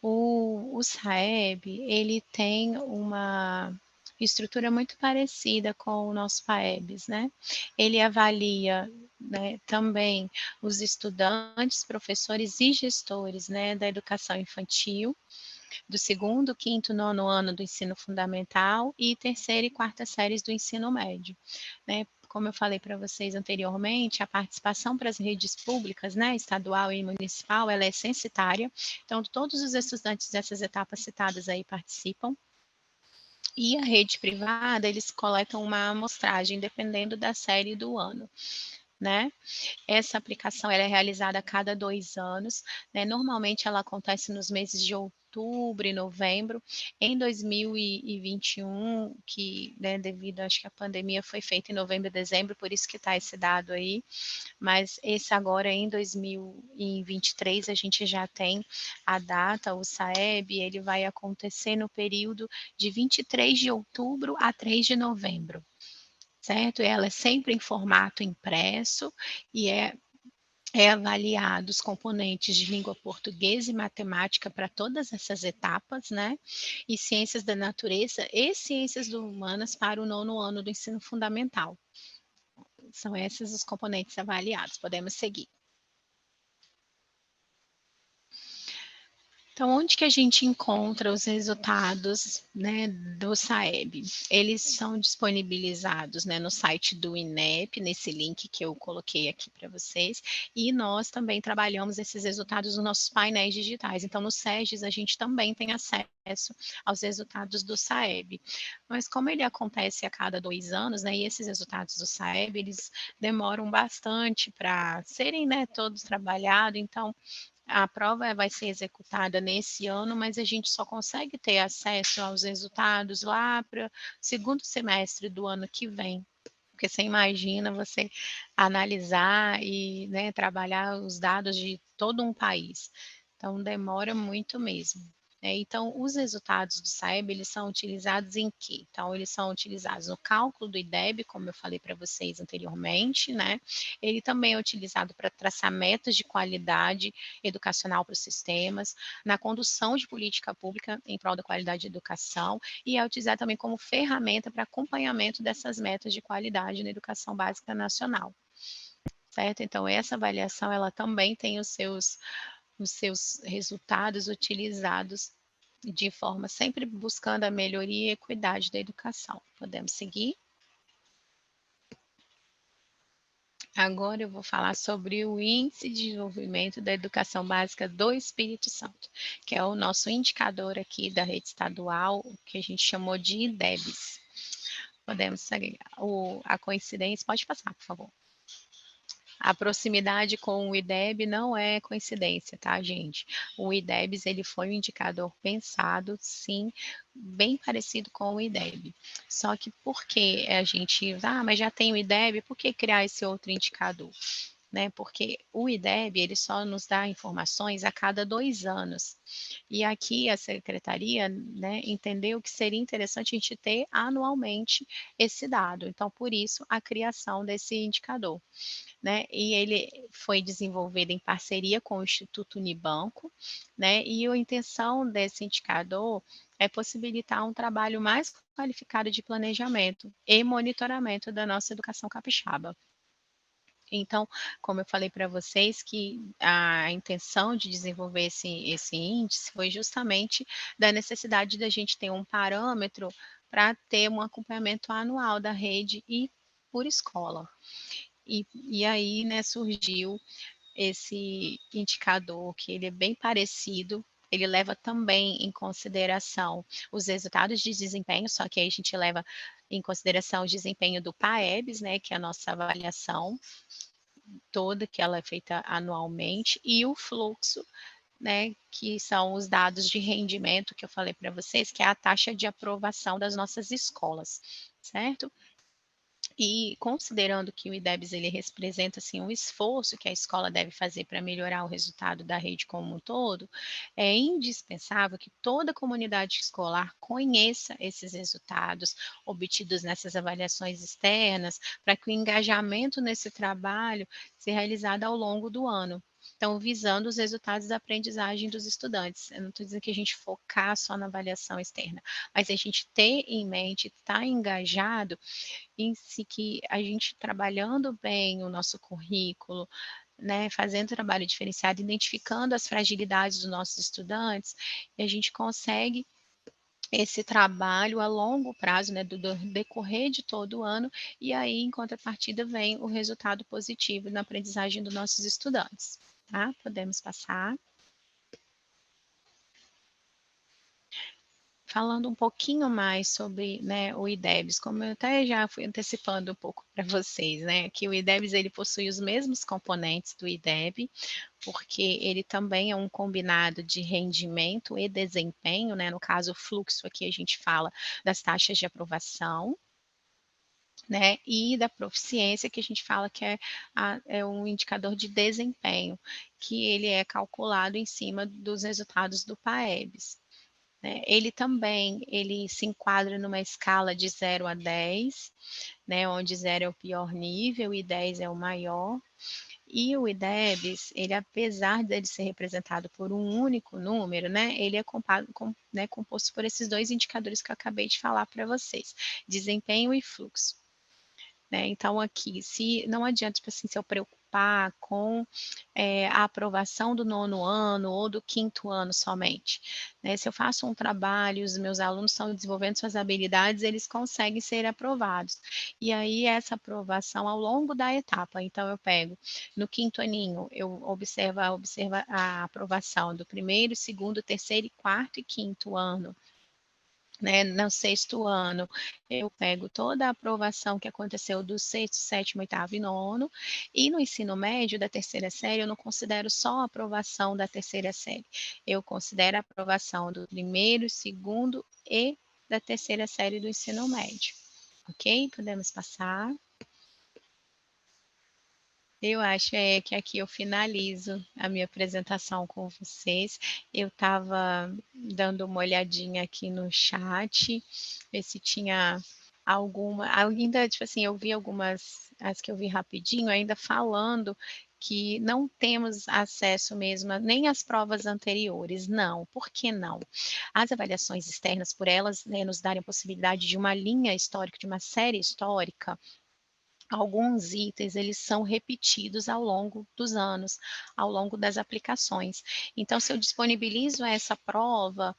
O SAEB, ele tem uma estrutura muito parecida com o nosso PAEBs, né? Ele avalia, né, também os estudantes, professores e gestores, né, da educação infantil, do 2º, 5º, 9º ano do ensino fundamental e 3ª e 4ª séries do ensino médio, né? Como eu falei para vocês anteriormente, a participação para as redes públicas, né, estadual e municipal, ela é censitária. Então, todos os estudantes dessas etapas citadas aí participam. E a rede privada, eles coletam uma amostragem, dependendo da série do ano, né? Essa aplicação ela é realizada a cada 2 anos, né? Normalmente ela acontece nos meses de outubro e novembro. Em 2021, que, né, devido, acho que a pandemia foi feita em novembro e dezembro, por isso que está esse dado aí, mas esse agora em 2023 a gente já tem a data, o SAEB, ele vai acontecer no período de 23 de outubro a 3 de novembro. Certo? Ela é sempre em formato impresso e é avaliado os componentes de língua portuguesa e matemática para todas essas etapas, né? E ciências da natureza e ciências humanas para o 9º ano do ensino fundamental. São esses os componentes avaliados. Podemos seguir. Então, onde que a gente encontra os resultados, né, do SAEB? Eles são disponibilizados, né, no site do INEP, nesse link que eu coloquei aqui para vocês, e nós também trabalhamos esses resultados nos nossos painéis digitais. Então, no SEGES, a gente também tem acesso aos resultados do SAEB. Mas como ele acontece a cada 2 anos, né, e esses resultados do SAEB, eles demoram bastante para serem, né, todos trabalhados, então a prova vai ser executada nesse ano, mas a gente só consegue ter acesso aos resultados lá para o 2º semestre do ano que vem. Porque você imagina você analisar e, né, trabalhar os dados de todo um país. Então, demora muito mesmo. Então, os resultados do SAEB, eles são utilizados em quê? Então, eles são utilizados no cálculo do IDEB, como eu falei para vocês anteriormente, né? Ele também é utilizado para traçar metas de qualidade educacional para os sistemas, na condução de política pública em prol da qualidade de educação, e é utilizado também como ferramenta para acompanhamento dessas metas de qualidade na educação básica nacional. Certo? Então, essa avaliação, ela também tem os seus resultados utilizados de forma sempre buscando a melhoria e equidade da educação. Podemos seguir? Agora eu vou falar sobre o Índice de Desenvolvimento da Educação Básica do Espírito Santo, que é o nosso indicador aqui da rede estadual, que a gente chamou de IDEBs. Podemos seguir a coincidência, pode passar, por favor. A proximidade com o IDEB não é coincidência, tá, gente? O IDEBs, ele foi um indicador pensado, sim, bem parecido com o IDEB. Só que por que a gente, mas já tem o IDEB, por que criar esse outro indicador? Né, porque o IDEB, ele só nos dá informações a cada 2 anos. E aqui a secretaria, né, entendeu que seria interessante a gente ter anualmente esse dado. Então, por isso, a criação desse indicador. Né, e ele foi desenvolvido em parceria com o Instituto Unibanco, né, e a intenção desse indicador é possibilitar um trabalho mais qualificado de planejamento e monitoramento da nossa educação capixaba. Então, como eu falei para vocês, que a intenção de desenvolver esse índice foi justamente da necessidade da gente ter um parâmetro para ter um acompanhamento anual da rede e por escola. E aí, né, surgiu esse indicador que ele é bem parecido, ele leva também em consideração os resultados de desempenho, só que aí a gente leva em consideração o desempenho do PAEBs, né, que é a nossa avaliação toda, que ela é feita anualmente, e o fluxo, né, que são os dados de rendimento que eu falei para vocês, que é a taxa de aprovação das nossas escolas, certo? E considerando que o IDEBs ele representa assim um esforço que a escola deve fazer para melhorar o resultado da rede como um todo, é indispensável que toda a comunidade escolar conheça esses resultados obtidos nessas avaliações externas, para que o engajamento nesse trabalho seja realizado ao longo do ano. Então, visando os resultados da aprendizagem dos estudantes. Eu não estou dizendo que a gente focar só na avaliação externa, mas a gente ter em mente, estar engajado em si, que a gente trabalhando bem o nosso currículo, né, fazendo trabalho diferenciado, identificando as fragilidades dos nossos estudantes, e a gente consegue esse trabalho a longo prazo, né, do decorrer de todo o ano, e aí, em contrapartida, vem o resultado positivo na aprendizagem dos nossos estudantes. Tá? Podemos passar. Falando um pouquinho mais sobre, né, o IDEBs, como eu até já fui antecipando um pouco para vocês, né, que o IDEBs ele possui os mesmos componentes do IDEB, porque ele também é um combinado de rendimento e desempenho, né, no caso o fluxo aqui a gente fala das taxas de aprovação, né, e da proficiência que a gente fala que é um indicador de desempenho, que ele é calculado em cima dos resultados do PAEBs. Né, ele se enquadra numa escala de 0 a 10, né, onde 0 é o pior nível e 10 é o maior. E o IDEBs, ele apesar de ele ser representado por um único número, né, ele é composto por esses dois indicadores que eu acabei de falar para vocês, desempenho e fluxo. Né? Então, aqui, se não adianta, tipo assim, se eu preocupar com a aprovação do 9º ano ou do 5º ano somente. Né? Se eu faço um trabalho e os meus alunos estão desenvolvendo suas habilidades, eles conseguem ser aprovados. E aí, essa aprovação ao longo da etapa. Então, eu pego no 5º aninho, eu observo a aprovação do 1º, 2º, 3º, 4º e 5º ano. Né, no 6º ano, eu pego toda a aprovação que aconteceu do 6º, 7º, 8º e 9º, e no ensino médio da 3ª série, eu não considero só a aprovação da 3ª série, eu considero a aprovação do 1º, 2º e da 3ª série do ensino médio. Ok? Podemos passar. Eu acho que aqui eu finalizo a minha apresentação com vocês. Eu estava dando uma olhadinha aqui no chat, ver se tinha ainda, tipo assim, eu vi algumas, as que eu vi rapidinho, ainda falando que não temos acesso mesmo nem às provas anteriores. Não, por que não? As avaliações externas, por elas, né, nos darem a possibilidade de uma linha histórica, de uma série histórica, alguns itens eles são repetidos ao longo dos anos, ao longo das aplicações. Então, se eu disponibilizo essa prova,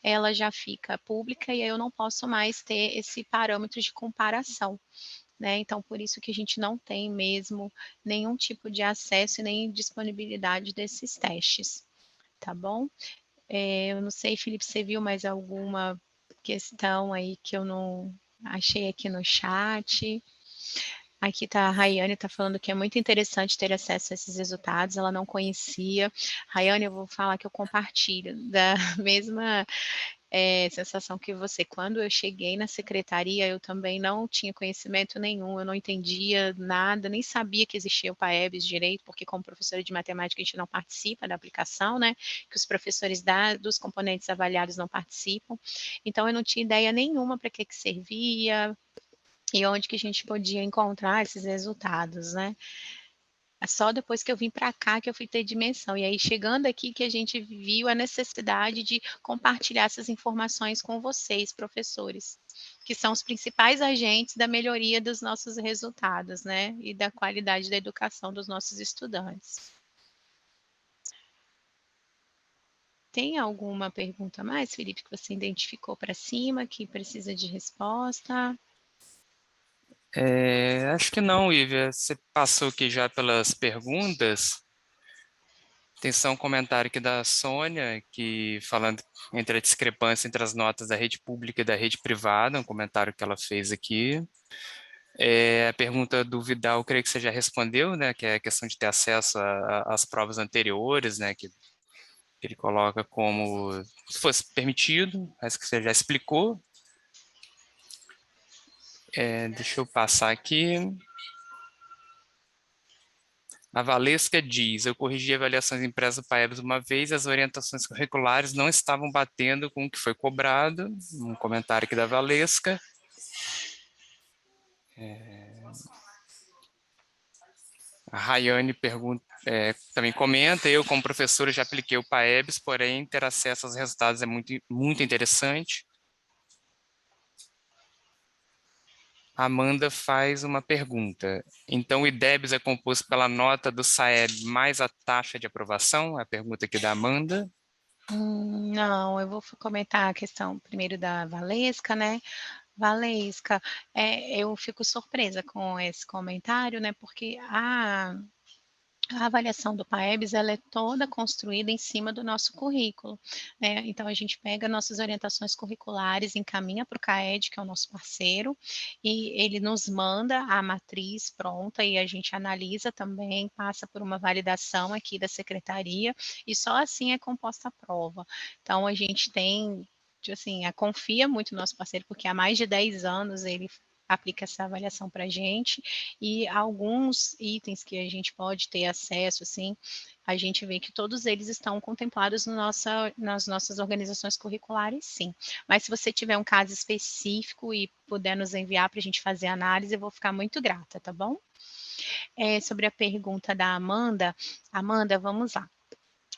ela já fica pública e aí eu não posso mais ter esse parâmetro de comparação. né, então por isso que a gente não tem mesmo nenhum tipo de acesso e nem disponibilidade desses testes, tá bom? Eu não sei, Felipe, você viu mais alguma questão aí que eu não achei aqui no chat? Aqui tá a Rayane, tá falando que é muito interessante ter acesso a esses resultados, ela não conhecia. Rayane, eu vou falar que eu compartilho da mesma sensação que você. Quando eu cheguei na secretaria, eu também não tinha conhecimento nenhum, eu não entendia nada, nem sabia que existia o PAEBS direito, porque como professora de matemática a gente não participa da aplicação, né, que os professores dos componentes avaliados não participam, então eu não tinha ideia nenhuma para que servia, e onde que a gente podia encontrar esses resultados, né? Só depois que eu vim para cá que eu fui ter dimensão. E aí, chegando aqui, que a gente viu a necessidade de compartilhar essas informações com vocês, professores, que são os principais agentes da melhoria dos nossos resultados, né? E da qualidade da educação dos nossos estudantes. Tem alguma pergunta a mais, Felipe, que você identificou para cima, que precisa de resposta? Acho que não, Ívia. Você passou aqui já pelas perguntas. Tem só um comentário aqui da Sônia, que falando entre a discrepância entre as notas da rede pública e da rede privada, um comentário que ela fez aqui. A pergunta do Vidal, eu creio que você já respondeu, né, que é a questão de ter acesso às provas anteriores, né, que ele coloca como se fosse permitido, mas que você já explicou. Deixa eu passar aqui. A Valesca diz, eu corrigi avaliações impressas para eles uma vez, as orientações curriculares não estavam batendo com o que foi cobrado. Um comentário aqui da Valesca. A Rayane também comenta, eu como professora já apliquei o PAEBS, porém ter acesso aos resultados é muito, muito interessante. A Amanda faz uma pergunta. Então, o IDEBS é composto pela nota do SAEB mais a taxa de aprovação? É a pergunta aqui da Amanda. Não, eu vou comentar a questão primeiro da Valesca, né? Valesca, eu fico surpresa com esse comentário, né? Porque a avaliação do PAEBS, ela é toda construída em cima do nosso currículo, né? Então, a gente pega nossas orientações curriculares, encaminha para o CAED, que é o nosso parceiro, e ele nos manda a matriz pronta e a gente analisa também, passa por uma validação aqui da secretaria, e só assim é composta a prova. Então, a gente tem, assim, confia muito no nosso parceiro, porque há mais de 10 anos ele aplica essa avaliação para a gente, e alguns itens que a gente pode ter acesso, assim, a gente vê que todos eles estão contemplados nas nossas organizações curriculares, sim. Mas se você tiver um caso específico e puder nos enviar para a gente fazer análise, eu vou ficar muito grata, tá bom? Sobre a pergunta da Amanda, vamos lá.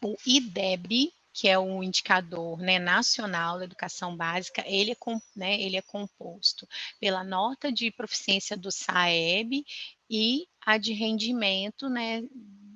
O IDEB, que é o indicador, né, nacional da educação básica, ele é composto pela nota de proficiência do SAEB e a de rendimento, né,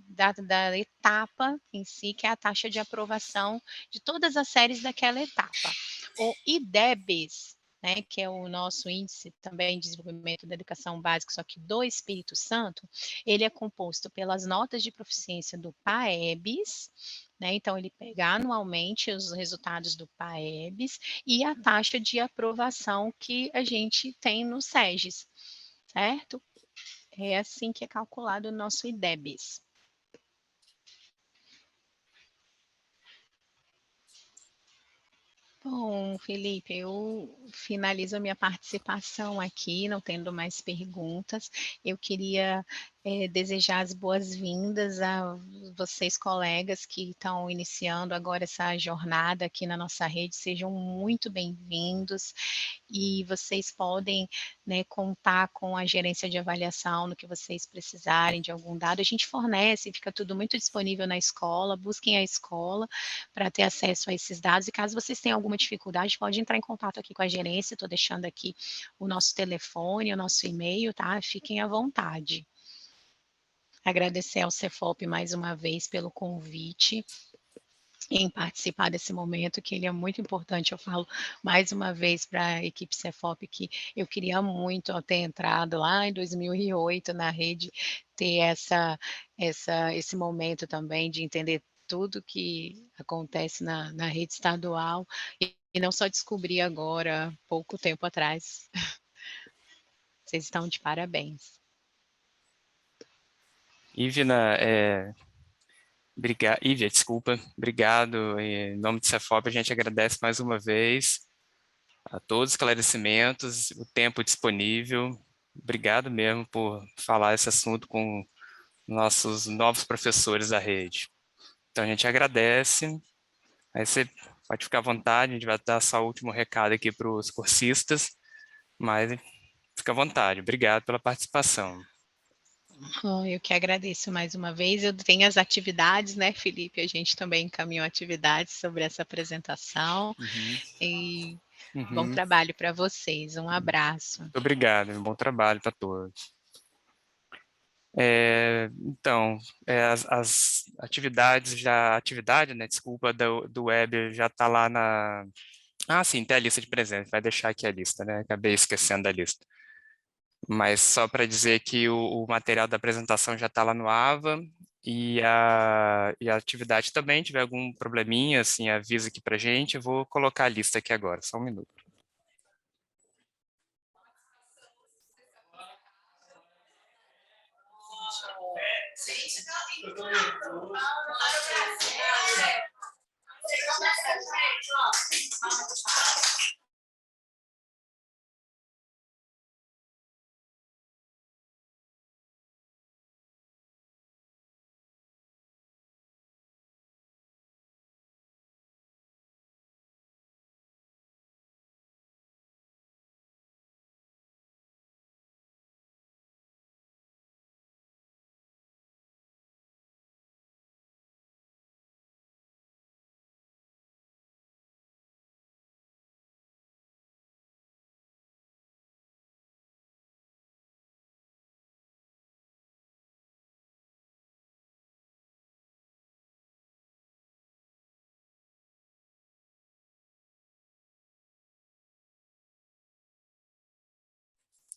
da etapa em si, que é a taxa de aprovação de todas as séries daquela etapa. O IDEBS, né, que é o nosso índice também de desenvolvimento da educação básica, só que do Espírito Santo, ele é composto pelas notas de proficiência do PAEBS, né, então ele pega anualmente os resultados do PAEBS e a taxa de aprovação que a gente tem no SEGES, certo? É assim que é calculado o nosso IDEBS. Bom, Felipe, eu finalizo a minha participação aqui, não tendo mais perguntas. Eu queria desejar as boas-vindas a vocês, colegas, que estão iniciando agora essa jornada aqui na nossa rede. Sejam muito bem-vindos e vocês podem, né, contar com a gerência de avaliação no que vocês precisarem de algum dado. A gente fornece, fica tudo muito disponível na escola. Busquem a escola para ter acesso a esses dados, e caso vocês tenham alguma dificuldade, pode entrar em contato aqui com a gerência, estou deixando aqui o nosso telefone, o nosso e-mail, tá? Fiquem à vontade. Agradecer ao Cefop mais uma vez pelo convite. em participar desse momento, que ele é muito importante. Eu falo mais uma vez para a equipe Cefop que eu queria muito ter entrado lá em 2008 na rede, ter esse momento também de entender tudo que acontece na rede estadual, e não só descobrir agora, pouco tempo atrás. Vocês estão de parabéns. Ivna, Ívia, desculpa, obrigado. Em nome do Cefop, a gente agradece mais uma vez a todos os esclarecimentos, o tempo disponível. Obrigado mesmo por falar esse assunto com nossos novos professores da rede. Então, a gente agradece. Aí você pode ficar à vontade, a gente vai dar só o último recado aqui para os cursistas, mas fica à vontade. Obrigado pela participação. Eu que agradeço mais uma vez. Eu tenho as atividades, né, Felipe? A gente também encaminhou atividades sobre essa apresentação. E bom trabalho para vocês. Um abraço. Muito obrigado, um bom trabalho para todos. Então, as atividades né, desculpa, do web já está lá na... Ah, sim, tem a lista de presentes, vai deixar aqui a lista, né? Acabei esquecendo da lista. Mas só para dizer que o material da apresentação já está lá no AVA e a atividade também, tiver algum probleminha, assim, avisa aqui para gente, eu vou colocar a lista aqui agora, só um minuto.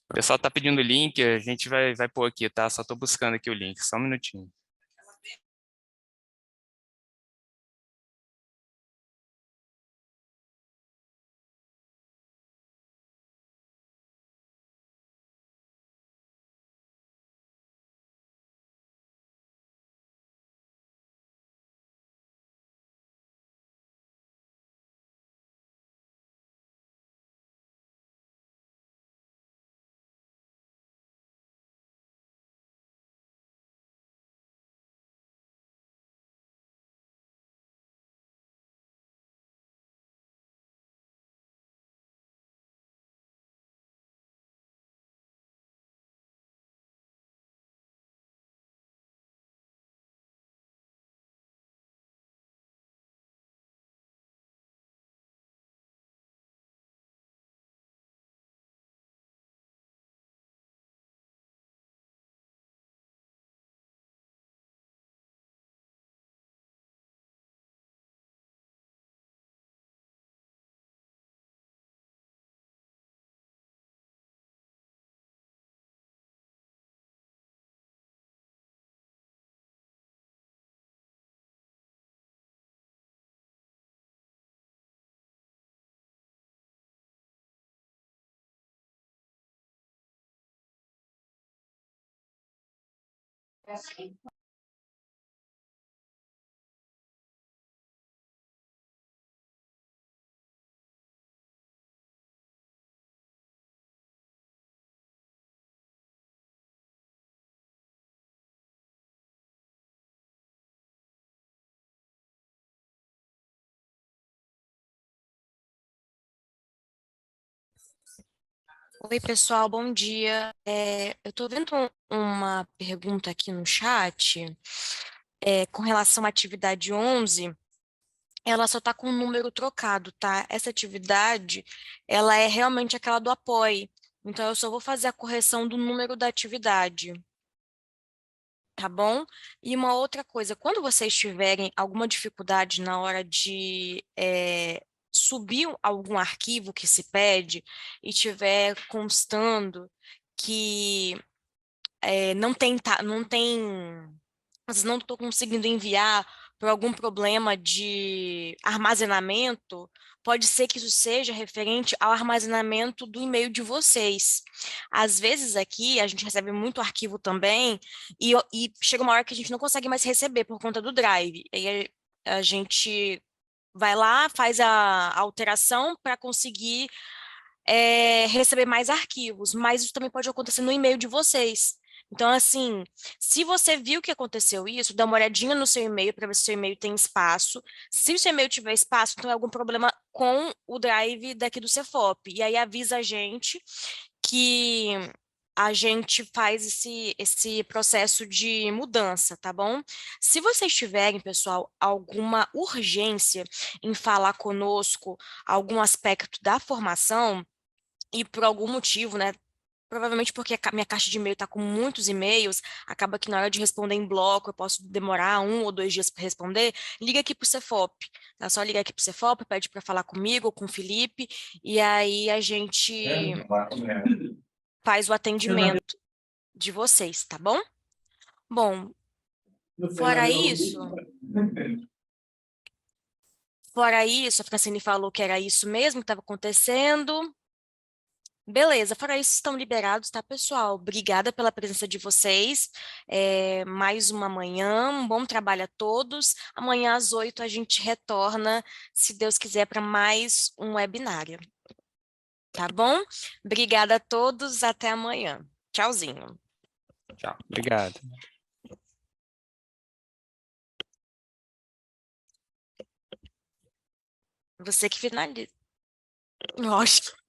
O pessoal está pedindo o link, a gente vai pôr aqui, tá? Só estou buscando aqui o link, só um minutinho. Oi, pessoal, bom dia. Eu estou vendo uma pergunta aqui no chat, com relação à atividade 11, ela só está com o número trocado, tá? Essa atividade, ela é realmente aquela do apoio. Então, eu só vou fazer a correção do número da atividade. tá bom? E uma outra coisa, quando vocês tiverem alguma dificuldade na hora de subir algum arquivo que se pede e tiver constando que às vezes não estou conseguindo enviar por algum problema de armazenamento, pode ser que isso seja referente ao armazenamento do e-mail de vocês. Às vezes aqui a gente recebe muito arquivo também e chega uma hora que a gente não consegue mais receber por conta do Drive. E aí a gente vai lá, faz a alteração para conseguir receber mais arquivos, mas isso também pode acontecer no e-mail de vocês. Então, assim, se você viu que aconteceu isso, dá uma olhadinha no seu e-mail para ver se o seu e-mail tem espaço. Se o seu e-mail tiver espaço, então é algum problema com o Drive daqui do Cefop. E aí avisa a gente que a gente faz esse processo de mudança, tá bom? Se vocês tiverem, pessoal, alguma urgência em falar conosco algum aspecto da formação, e por algum motivo, né? Provavelmente porque a minha caixa de e-mail está com muitos e-mails, acaba que na hora de responder em bloco eu posso demorar 1 ou 2 dias para responder. Liga aqui para o Cefop, tá? Só liga aqui para o Cefop, pede para falar comigo ou com o Felipe, e aí a gente faz o atendimento de vocês, tá bom? Bom, fora isso, a Francine falou que era isso mesmo que estava acontecendo. Beleza, fora isso, estão liberados, tá, pessoal? Obrigada pela presença de vocês. Mais uma manhã, um bom trabalho a todos. Amanhã às 8 a gente retorna, se Deus quiser, para mais um webinário. Tá bom? Obrigada a todos, até amanhã. Tchauzinho. Tchau. Obrigado. Você que finaliza. Lógico.